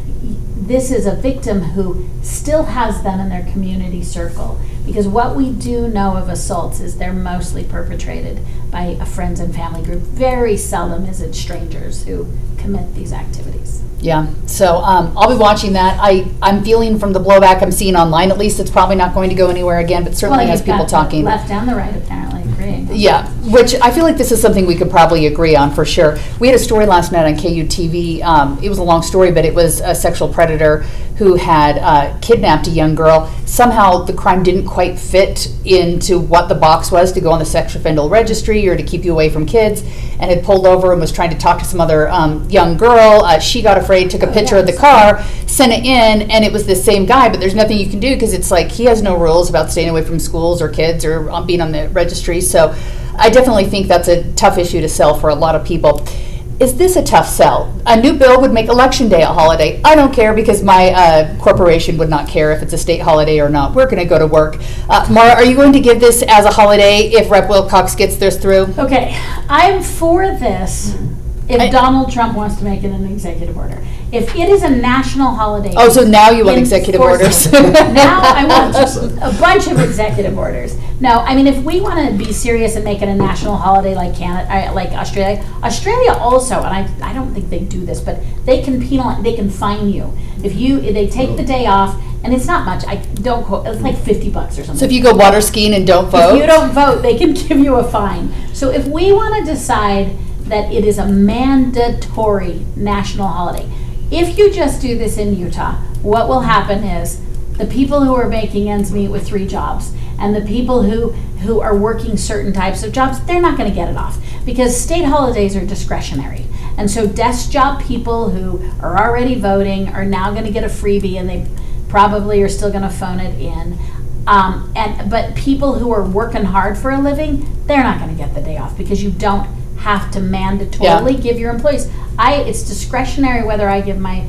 this is a victim who still has them in their community circle, because what we do know of assaults is they're mostly perpetrated by a friends and family group. Very seldom is it strangers who commit these activities. Yeah, so I'll be watching that. I'm feeling from the blowback I'm seeing online, at least, it's probably not going to go anywhere again, but certainly has people talking. Left and the right apparently agreeing. Yeah, which I feel like this is something we could probably agree on for sure. We had a story last night on KUTV. It was a long story, but it was a sexual predator who had kidnapped a young girl. Somehow the crime didn't quite fit into what the box was to go on the sex offender registry or to keep you away from kids, and had pulled over and was trying to talk to some other young girl. She got afraid, took a picture of the car, sent it in, and it was the same guy, but there's nothing you can do because it's like he has no rules about staying away from schools or kids or being on the registry. So I definitely think that's a tough issue to sell for a lot of people. Is this a tough sell? A new bill would make Election Day a holiday. I don't care because my corporation would not care if it's a state holiday or not. We're going to go to work. Maura, are you going to give this as a holiday if Rep. Wilcox gets this through? Okay, I'm for this if Donald Trump wants to make it an executive order. If it is a national holiday. Oh, so now you want executive orders. Now I want a bunch of executive orders. No, I mean, if we want to be serious and make it a national holiday like Canada, like Australia also, and I don't think they do this, but they can penalize, they can fine you if they take the day off, and it's not much. I don't quote. It's like $50 or something. So if you go water skiing and don't vote, if you don't vote, they can give you a fine. So if we want to decide that it is a mandatory national holiday. If you just do this in Utah, what will happen is the people who are making ends meet with 3 jobs and the people who are working certain types of jobs, they're not going to get it off because state holidays are discretionary. And so desk job people who are already voting are now going to get a freebie, and they probably are still going to phone it in. But people who are working hard for a living, they're not going to get the day off because you don't have to mandatorily give your employees. It's discretionary whether I give my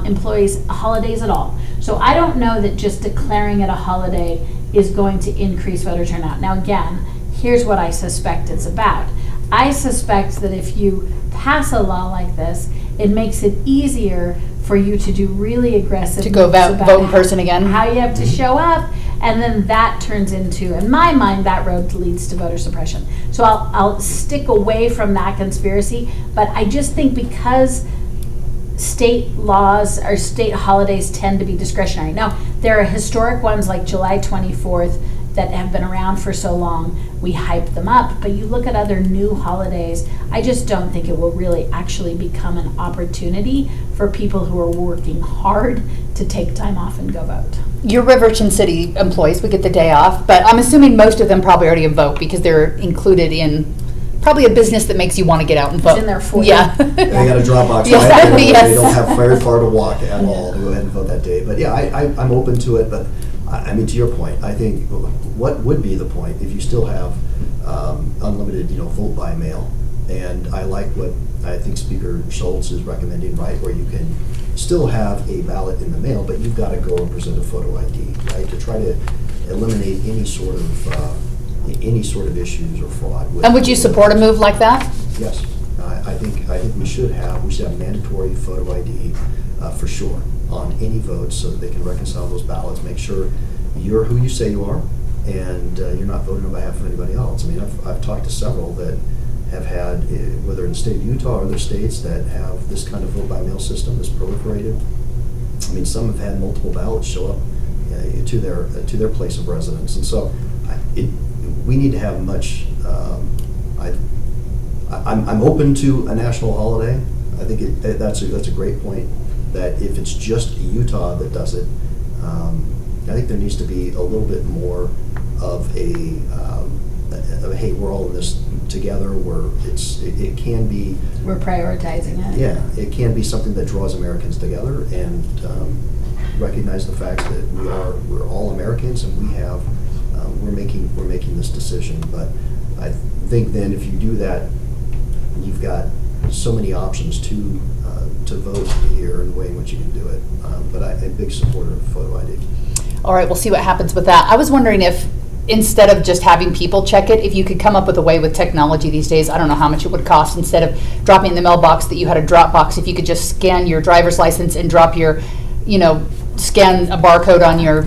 employees holidays at all. So I don't know that just declaring it a holiday is going to increase voter turnout. Now again, here's what I suspect it's about. I suspect that if you pass a law like this, it makes it easier for you to do really aggressive To go moves vote in person again? how you have to show up, and then that turns into, in my mind, that road leads to voter suppression. So I'll stick away from that conspiracy, but I just think because state laws or state holidays tend to be discretionary. Now, there are historic ones like July 24th that have been around for so long, we hype them up, but you look at other new holidays, I just don't think it will really actually become an opportunity for people who are working hard to take time off and go vote. Your Riverton City employees would get the day off, but I'm assuming most of them probably already vote because they're included in probably a business that makes you want to get out and vote. It's in their foyer. Yeah. They got a Dropbox Yes. right there. Yes. They don't have very far to walk at all to go ahead and vote that day. But yeah, I'm open to it. But I mean, to your point, I think what would be the point if you still have unlimited, vote by mail? And I like what I think Speaker Schultz is recommending, right, where you can still have a ballot in the mail, but you've got to go and present a photo ID, right, to try to eliminate any sort of issues or fraud. And would you support a move like that? Yes, I think we should have mandatory photo ID for sure on any votes so that they can reconcile those ballots, make sure you're who you say you are, and you're not voting on behalf of anybody else. I mean, I've talked to several that have had, whether in the state of Utah or other states that have this kind of vote by mail system that's proliferated. I mean, some have had multiple ballots show up to their place of residence, and so we need to have much. I'm open to a national holiday. I think that's a great point. That if it's just Utah that does it, I think there needs to be a little bit more of a hey, we're all in this together. It can be. We're prioritizing it. Yeah, it can be something that draws Americans together and recognize the fact that we're all Americans and we're making this decision. But I think then if you do that, you've got so many options to vote here and the way in which you can do it. But I'm a big supporter of photo ID. All right, we'll see what happens with that. I was wondering if, instead of just having people check it, if you could come up with a way with technology these days, I don't know how much it would cost, instead of dropping in the mailbox that you had a drop box, if you could just scan your driver's license and drop your, scan a barcode on your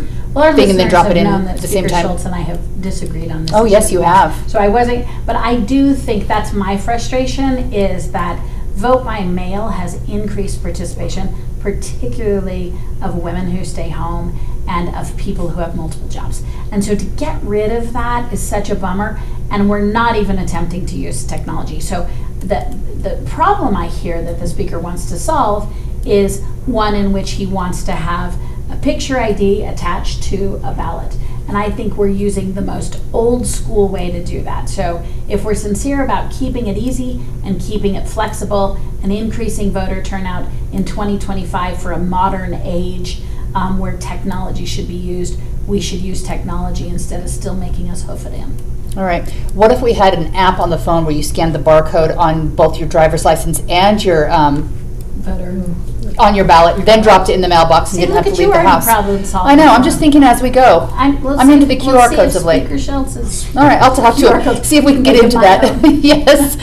thing and then drop it in at the same time. Schultz and I have disagreed on this. Oh, yes, you have. So I wasn't, but I do think that's my frustration, is that vote by mail has increased participation, particularly of women who stay home and of people who have multiple jobs. And so to get rid of that is such a bummer, and we're not even attempting to use technology. So the problem I hear that the speaker wants to solve is one in which he wants to have a picture ID attached to a ballot. And I think we're using the most old school way to do that. So if we're sincere about keeping it easy and keeping it flexible and increasing voter turnout in 2025 for a modern age where technology should be used, we should use technology instead of still making us hoof it in. All right. What if we had an app on the phone where you scanned the barcode on both your driver's license and your Voter. on your ballot, then dropped it in the mailbox and didn't have to leave the house? I know. I'm just thinking as we go. I'm into the QR codes of late. Speaker Schultz is. All right, I'll talk to her. See if we can get into that. Yes.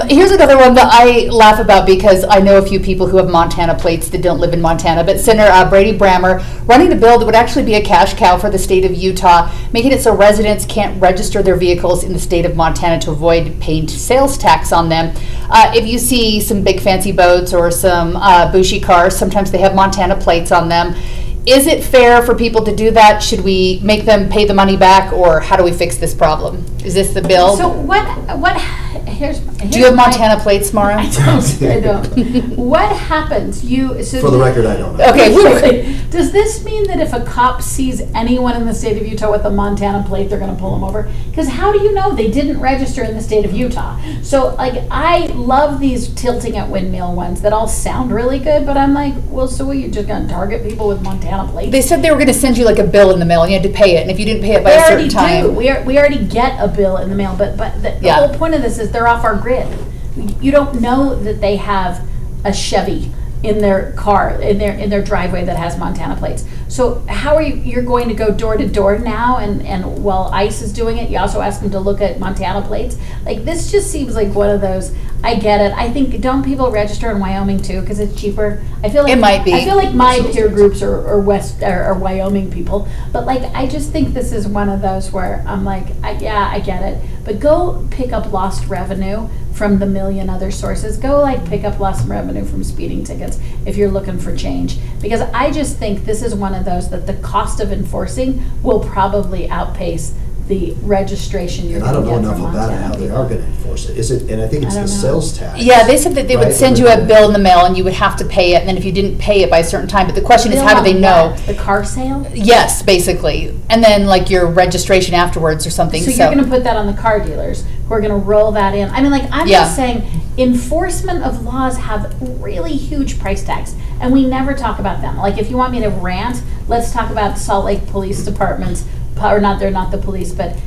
Here's another one that I laugh about because I know a few people who have Montana plates that don't live in Montana. But Senator Brady Brammer running a bill that would actually be a cash cow for the state of Utah, making it so residents can't register their vehicles in the state of Montana to avoid paying sales tax on them. If you see some big fancy boats or some bushy cars, sometimes they have Montana plates on them. Is it fair for people to do that? Should we make them pay the money back, or how do we fix this problem? Is this the bill? So here's do you have Montana plates, Maura? I don't. What happens? For the record, I don't know. Okay. Does this mean that if a cop sees anyone in the state of Utah with a Montana plate, they're going to pull them over? Because how do you know they didn't register in the state of Utah? So, I love these tilting at windmill ones that all sound really good, but I'm like, well, so are you just going to target people with Montana plates? They said they were going to send you like a bill in the mail, and you had to pay it, and if you didn't pay it by a certain time. We already get a bill in the mail, but the whole point of this is they're off our grid. You don't know that they have a Chevy in their car, in their driveway that has Montana plates. So how are you're going to go door to door now, and while ICE is doing it, you also ask them to look at Montana plates? Like, this just seems like one of those, I get it. I think, don't people register in Wyoming too, because it's cheaper? I feel like It might be. I feel like my peer groups are Wyoming people, but like, I just think this is one of those where I'm like, yeah, I get it, but go pick up lost revenue from the million other sources. Go like pick up lost revenue from speeding tickets if you're looking for change, because I just think this is one of those that the cost of enforcing will probably outpace the registration you're And I going don't to know get enough from about Montana. how they are going to enforce it. Is it? And I think it's I the don't know. sales tax. Yeah, they said that they would right? send you a bill in the mail and you would have to pay it, and then if you didn't pay it by a certain time, but the question is, how do they know? What? The car sale? Yes, basically. And then like your registration afterwards or something. So you're going to put that on the car dealers who are going to roll that in. I mean, like, I'm Yeah. just saying, enforcement of laws have really huge price tags, and we never talk about them. Like, if you want me to rant, let's talk about Salt Lake Police Department's, or not, they're not the police, but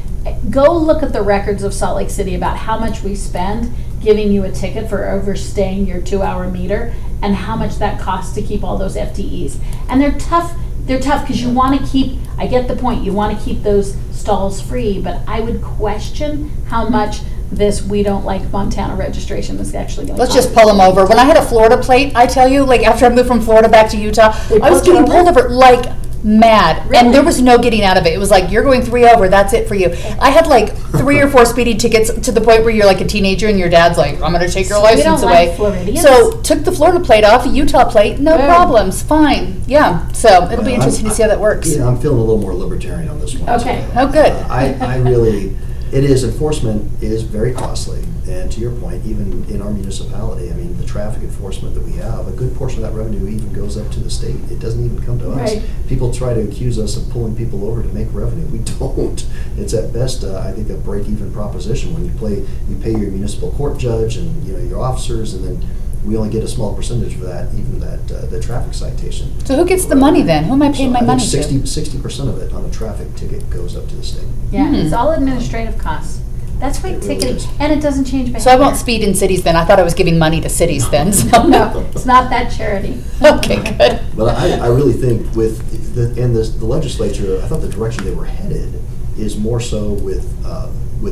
go look at the records of Salt Lake City about how much we spend giving you a ticket for overstaying your 2-hour meter, and how much that costs to keep all those FTEs. And they're tough because you want to keep, I get the point, you want to keep those stalls free, but I would question how much this we don't like Montana registration is actually going to Let's just pull them over. When I had a Florida plate, I tell you, like after I moved from Florida back to Utah, They I was pulled you getting pulled over like mad. Really? And there was no getting out of it. It was like, you're going 3 over, that's it for you. I had like 3 or 4 speeding tickets to the point where you're like a teenager and your dad's like, I'm going to take your So we license don't away. like Floridians? So took the Florida plate off, a Utah plate, no Good. problems, fine. Yeah, so it'll be interesting to see how that works. Yeah, I'm feeling a little more libertarian on this one. Okay. too. Oh, good. I really, enforcement is very costly. And to your point, even in our municipality, I mean, the traffic enforcement that we have, a good portion of that revenue even goes up to the state. It doesn't even come to us. Right. People try to accuse us of pulling people over to make revenue. We don't. It's at best, I think, a break-even proposition when you pay your municipal court judge and your officers, and then we only get a small percentage of that, even the traffic citation. So who gets the money then? Who am I paying my money to? 60% of it on a traffic ticket goes up to the state. Yeah, it's all administrative costs. That's why It really ticketing, is. and it doesn't change behavior. So I won't speed in cities then. I thought I was giving money to cities then. So. No, it's not that charity. Okay, good. But I really think with the legislature, I thought the direction they were headed is more so with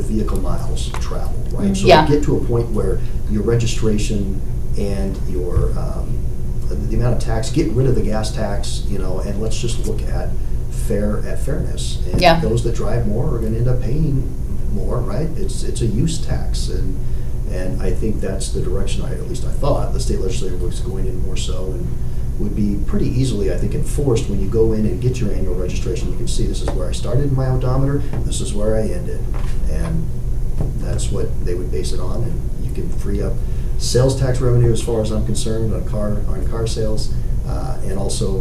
vehicle miles traveled, right? So Yeah. to get to a point where your registration and your the amount of tax, get rid of the gas tax, and let's just look at fairness. And Yeah. those that drive more are going to end up paying more, right? It's a use tax, and I think that's the direction at least I thought the state legislature was going in more so, and would be pretty easily, I think, enforced when you go in and get your annual registration. You can see this is where I started in my odometer, this is where I ended, and that's what they would base it on, and you can free up sales tax revenue as far as I'm concerned on car sales, and also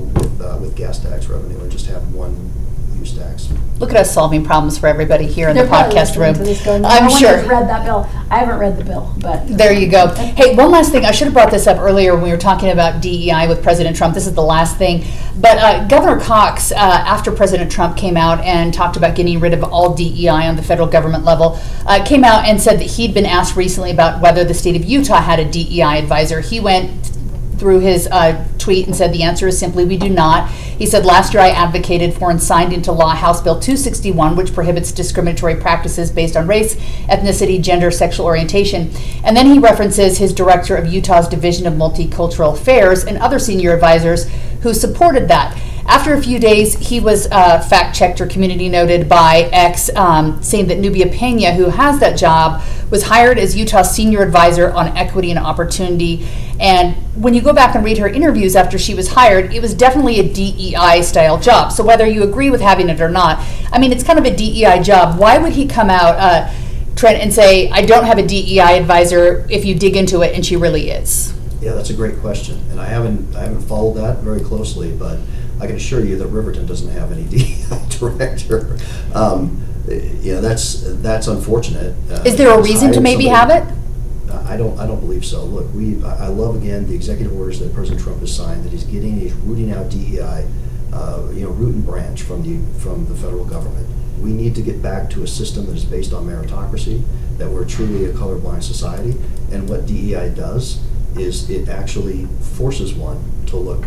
with gas tax revenue, and just have one use tax. Look at us solving problems for everybody here in They're the probably podcast listening room. to this going, I'm no one sure. has read that bill. I haven't read the bill, but. There you go. Hey, one last thing. I should have brought this up earlier when we were talking about DEI with President Trump. This is the last thing. But Governor Cox, after President Trump came out and talked about getting rid of all DEI on the federal government level, came out and said that he'd been asked recently about whether the state of Utah had a DEI advisor. He went through his tweet and said the answer is simply we do not. He said last year I advocated for and signed into law House Bill 261, which prohibits discriminatory practices based on race, ethnicity, gender, sexual orientation. And then he references his director of Utah's Division of Multicultural Affairs and other senior advisors who supported that. After a few days, he was fact-checked or community noted by X, saying that Nubia Pena, who has that job, was hired as Utah's senior advisor on equity and opportunity. And when you go back and read her interviews after she was hired, it was definitely a DEI-style job. So whether you agree with having it or not, I mean, it's kind of a DEI job. Why would he come out, Trent, and say, I don't have a DEI advisor if you dig into it, and she really is? Yeah, that's a great question, and I haven't followed that very closely, but I can assure you that Riverton doesn't have any DEI director. That's unfortunate. Is there a reason to maybe have it? I don't believe so. Look, I love again the executive orders that President Trump has signed that he's rooting out DEI, root and branch from the federal government. We need to get back to a system that is based on meritocracy, that we're truly a colorblind society, and what DEI does is it actually forces one to look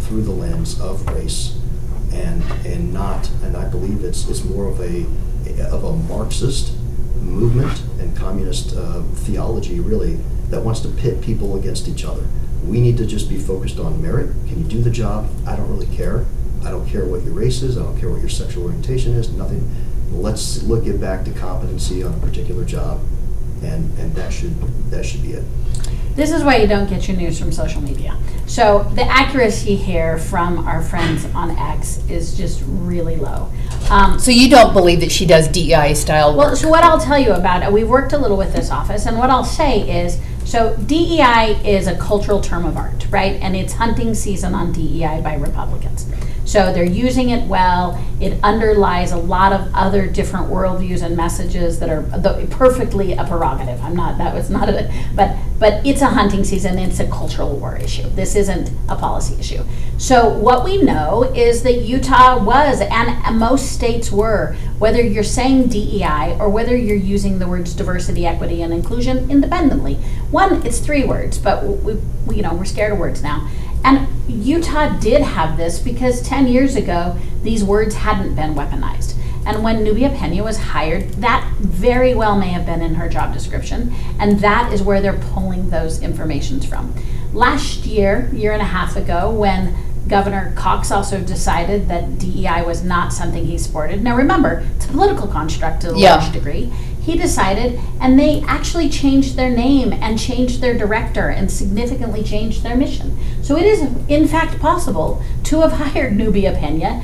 through the lens of race, and I believe it's more of a Marxist movement and communist theology, really, that wants to pit people against each other. We need to just be focused on merit. Can you do the job? I don't really care. I don't care what your race is. I don't care what your sexual orientation is. Nothing. Let's get back to competency on a particular job, and that should be it. This is why you don't get your news from social media. So the accuracy here from our friends on X is just really low. So you don't believe that she does DEI style work? Well, so what I'll tell you about it, we've worked a little with this office, and what I'll say is, so DEI is a cultural term of art, right? And it's hunting season on DEI by Republicans. So they're using it well. It underlies a lot of other different worldviews and messages that are perfectly a prerogative. But it's a hunting season. It's a cultural war issue. This isn't a policy issue. So what we know is that Utah was, and most states were, whether you're saying DEI or whether you're using the words diversity, equity, and inclusion independently. One, it's 3 words, but we're scared of words now. And Utah did have this because 10 years ago, these words hadn't been weaponized. And when Nubia Pena was hired, that very well may have been in her job description, and that is where they're pulling those informations from. Last year and a half ago, when Governor Cox also decided that DEI was not something he supported. Now remember, it's a political construct to a large degree. He decided, and they actually changed their name and changed their director and significantly changed their mission. So it is in fact possible to have hired Nubia Pena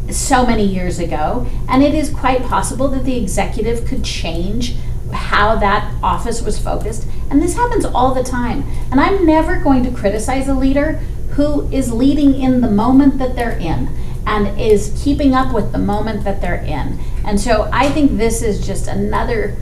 so many years ago, and it is quite possible that the executive could change how that office was focused. And this happens all the time. And I'm never going to criticize a leader who is leading in the moment that they're in and is keeping up with the moment that they're in. And so I think this is just another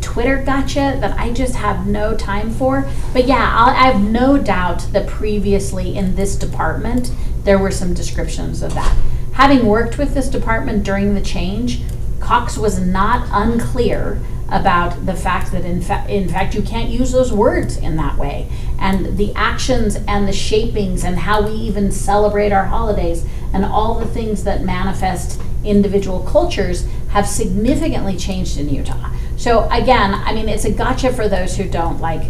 Twitter gotcha that I just have no time for. But yeah, I have no doubt that previously in this department, there were some descriptions of that. Having worked with this department during the change, Cox was not unclear about the fact that in fact you can't use those words in that way, and the actions and the shapings and how we even celebrate our holidays and all the things that manifest individual cultures have significantly changed in Utah. So again, I mean, it's a gotcha for those who don't like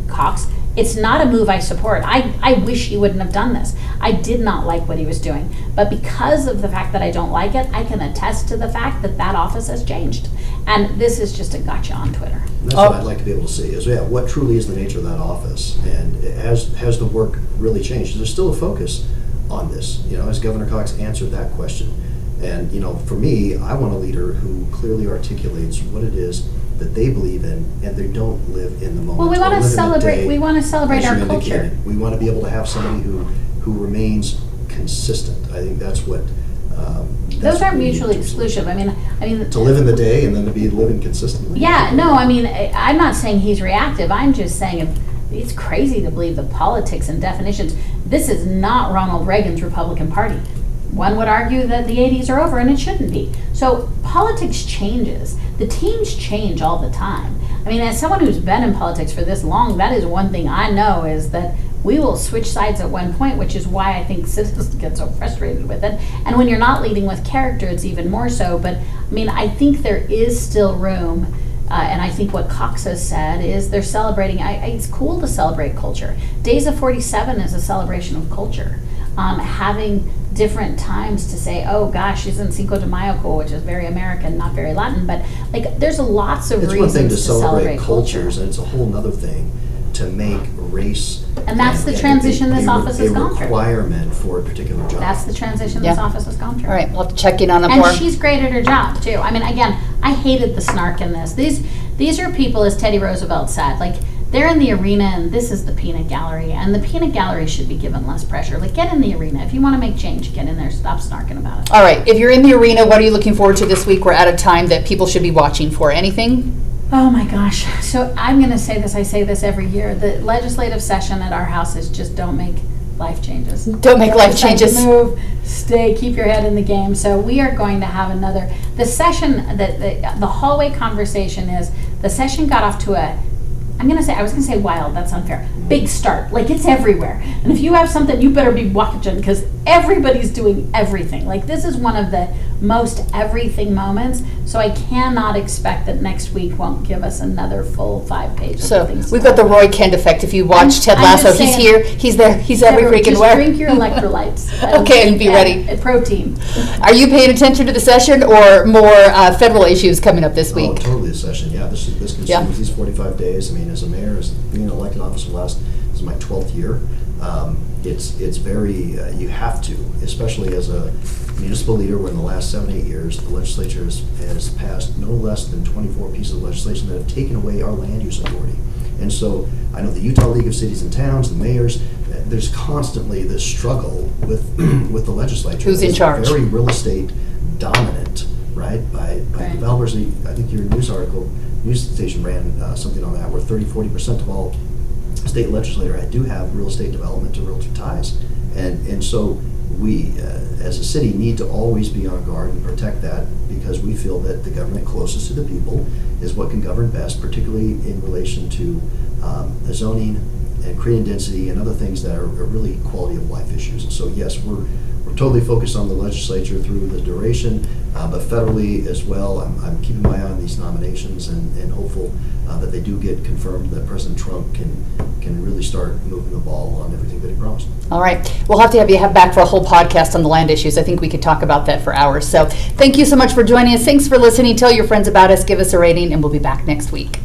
Cox. It's not a move I support. I wish he wouldn't have done this. I did not like what he was doing. But because of the fact that I don't like it, I can attest to the fact that that office has changed. And this is just a gotcha on Twitter. That's what I'd like to be able to see is, what truly is the nature of that office? And has the work really changed? There's still a focus on this, as Governor Cox answered that question. And, for me, I want a leader who clearly articulates what it is that they believe in, and they don't live in the moment. Well, we want to celebrate. We want to celebrate our culture. We want to be able to have somebody who remains consistent. I think that's what. Those aren't mutually exclusive. I mean, to live in the day and then to be living consistently. Yeah, no. I mean, I'm not saying he's reactive. I'm just saying it's crazy to believe the politics and definitions. This is not Ronald Reagan's Republican Party. One would argue that the 80s are over and it shouldn't be. So politics changes. The teams change all the time. I mean, as someone who's been in politics for this long, that is one thing I know is that we will switch sides at one point, which is why I think citizens get so frustrated with it. And when you're not leading with character, it's even more so. But I mean, I think there is still room. And I think what Cox has said is they're celebrating. It's cool to celebrate culture. Days of 47 is a celebration of culture. Having different times to say, oh gosh, isn't Cinco de Mayo cool, which is very American, not very Latin, but like there's lots of reasons one thing to celebrate cultures, and it's a whole other thing to make race. And that's the transition this office has gone through. A requirement for a particular job. That's the transition this office has gone through. All right, we'll have to check in on it and more. And she's great at her job too. I mean, again, I hated the snark in this. These are people, as Teddy Roosevelt said, like they're in the arena and this is the peanut gallery, and the peanut gallery should be given less pressure. Like, get in the arena. If you want to make change, get in there. Stop snarking about it. All right, if you're in the arena, what are you looking forward to this week? We're at a time that people should be watching for. Anything? Oh my gosh. So I'm going to say this. I say this every year. The legislative session at our house is just don't make life changes. Don't make life changes. Move, stay, keep your head in the game. So we are going to have another, the session, the hallway conversation is, the session got off to a, I was going to say wild, that's unfair. Big start, like it's everywhere. And if you have something, you better be watching because everybody's doing everything. Like, this is one of the most everything moments, so I cannot expect that next week won't give us another full 5 pages. So of things we've to got the talk Roy about. Kent effect. If you watch Ted I'm Lasso, just he's saying- here, he's there, he's every Everyone, freaking just where. drink your electrolytes. Okay, and be ready. Protein. Are you paying attention to the session or more federal issues coming up this Oh, week? totally a session, yeah, this consumes Yeah. these 45 days. I mean, as a mayor, as being an elected office for the last, this is my 12th year, it's very, you have to, especially as a municipal leader, where in the last 7-8 years, the legislature has passed no less than 24 pieces of legislation that have taken away our land use authority. And so, I know the Utah League of Cities and Towns, the mayors, there's constantly this struggle with with the legislature. Who's in It's charge? Very real estate dominant, right, by Right. developers. I think your news station ran something on that, where 30-40% of all state legislator do have real estate development to realtor ties. And so we, as a city, need to always be on guard and protect that, because we feel that the government closest to the people is what can govern best, particularly in relation to the zoning and creating density and other things that are really quality of life issues. And so yes, we're totally focused on the legislature through the duration, but federally as well. I'm keeping my eye on these nominations and hopeful that they do get confirmed, that President Trump can really start moving the ball on everything that he promised. All right. We'll have to have you back for a whole podcast on the land issues. I think we could talk about that for hours. So thank you so much for joining us. Thanks for listening. Tell your friends about us. Give us a rating, and we'll be back next week.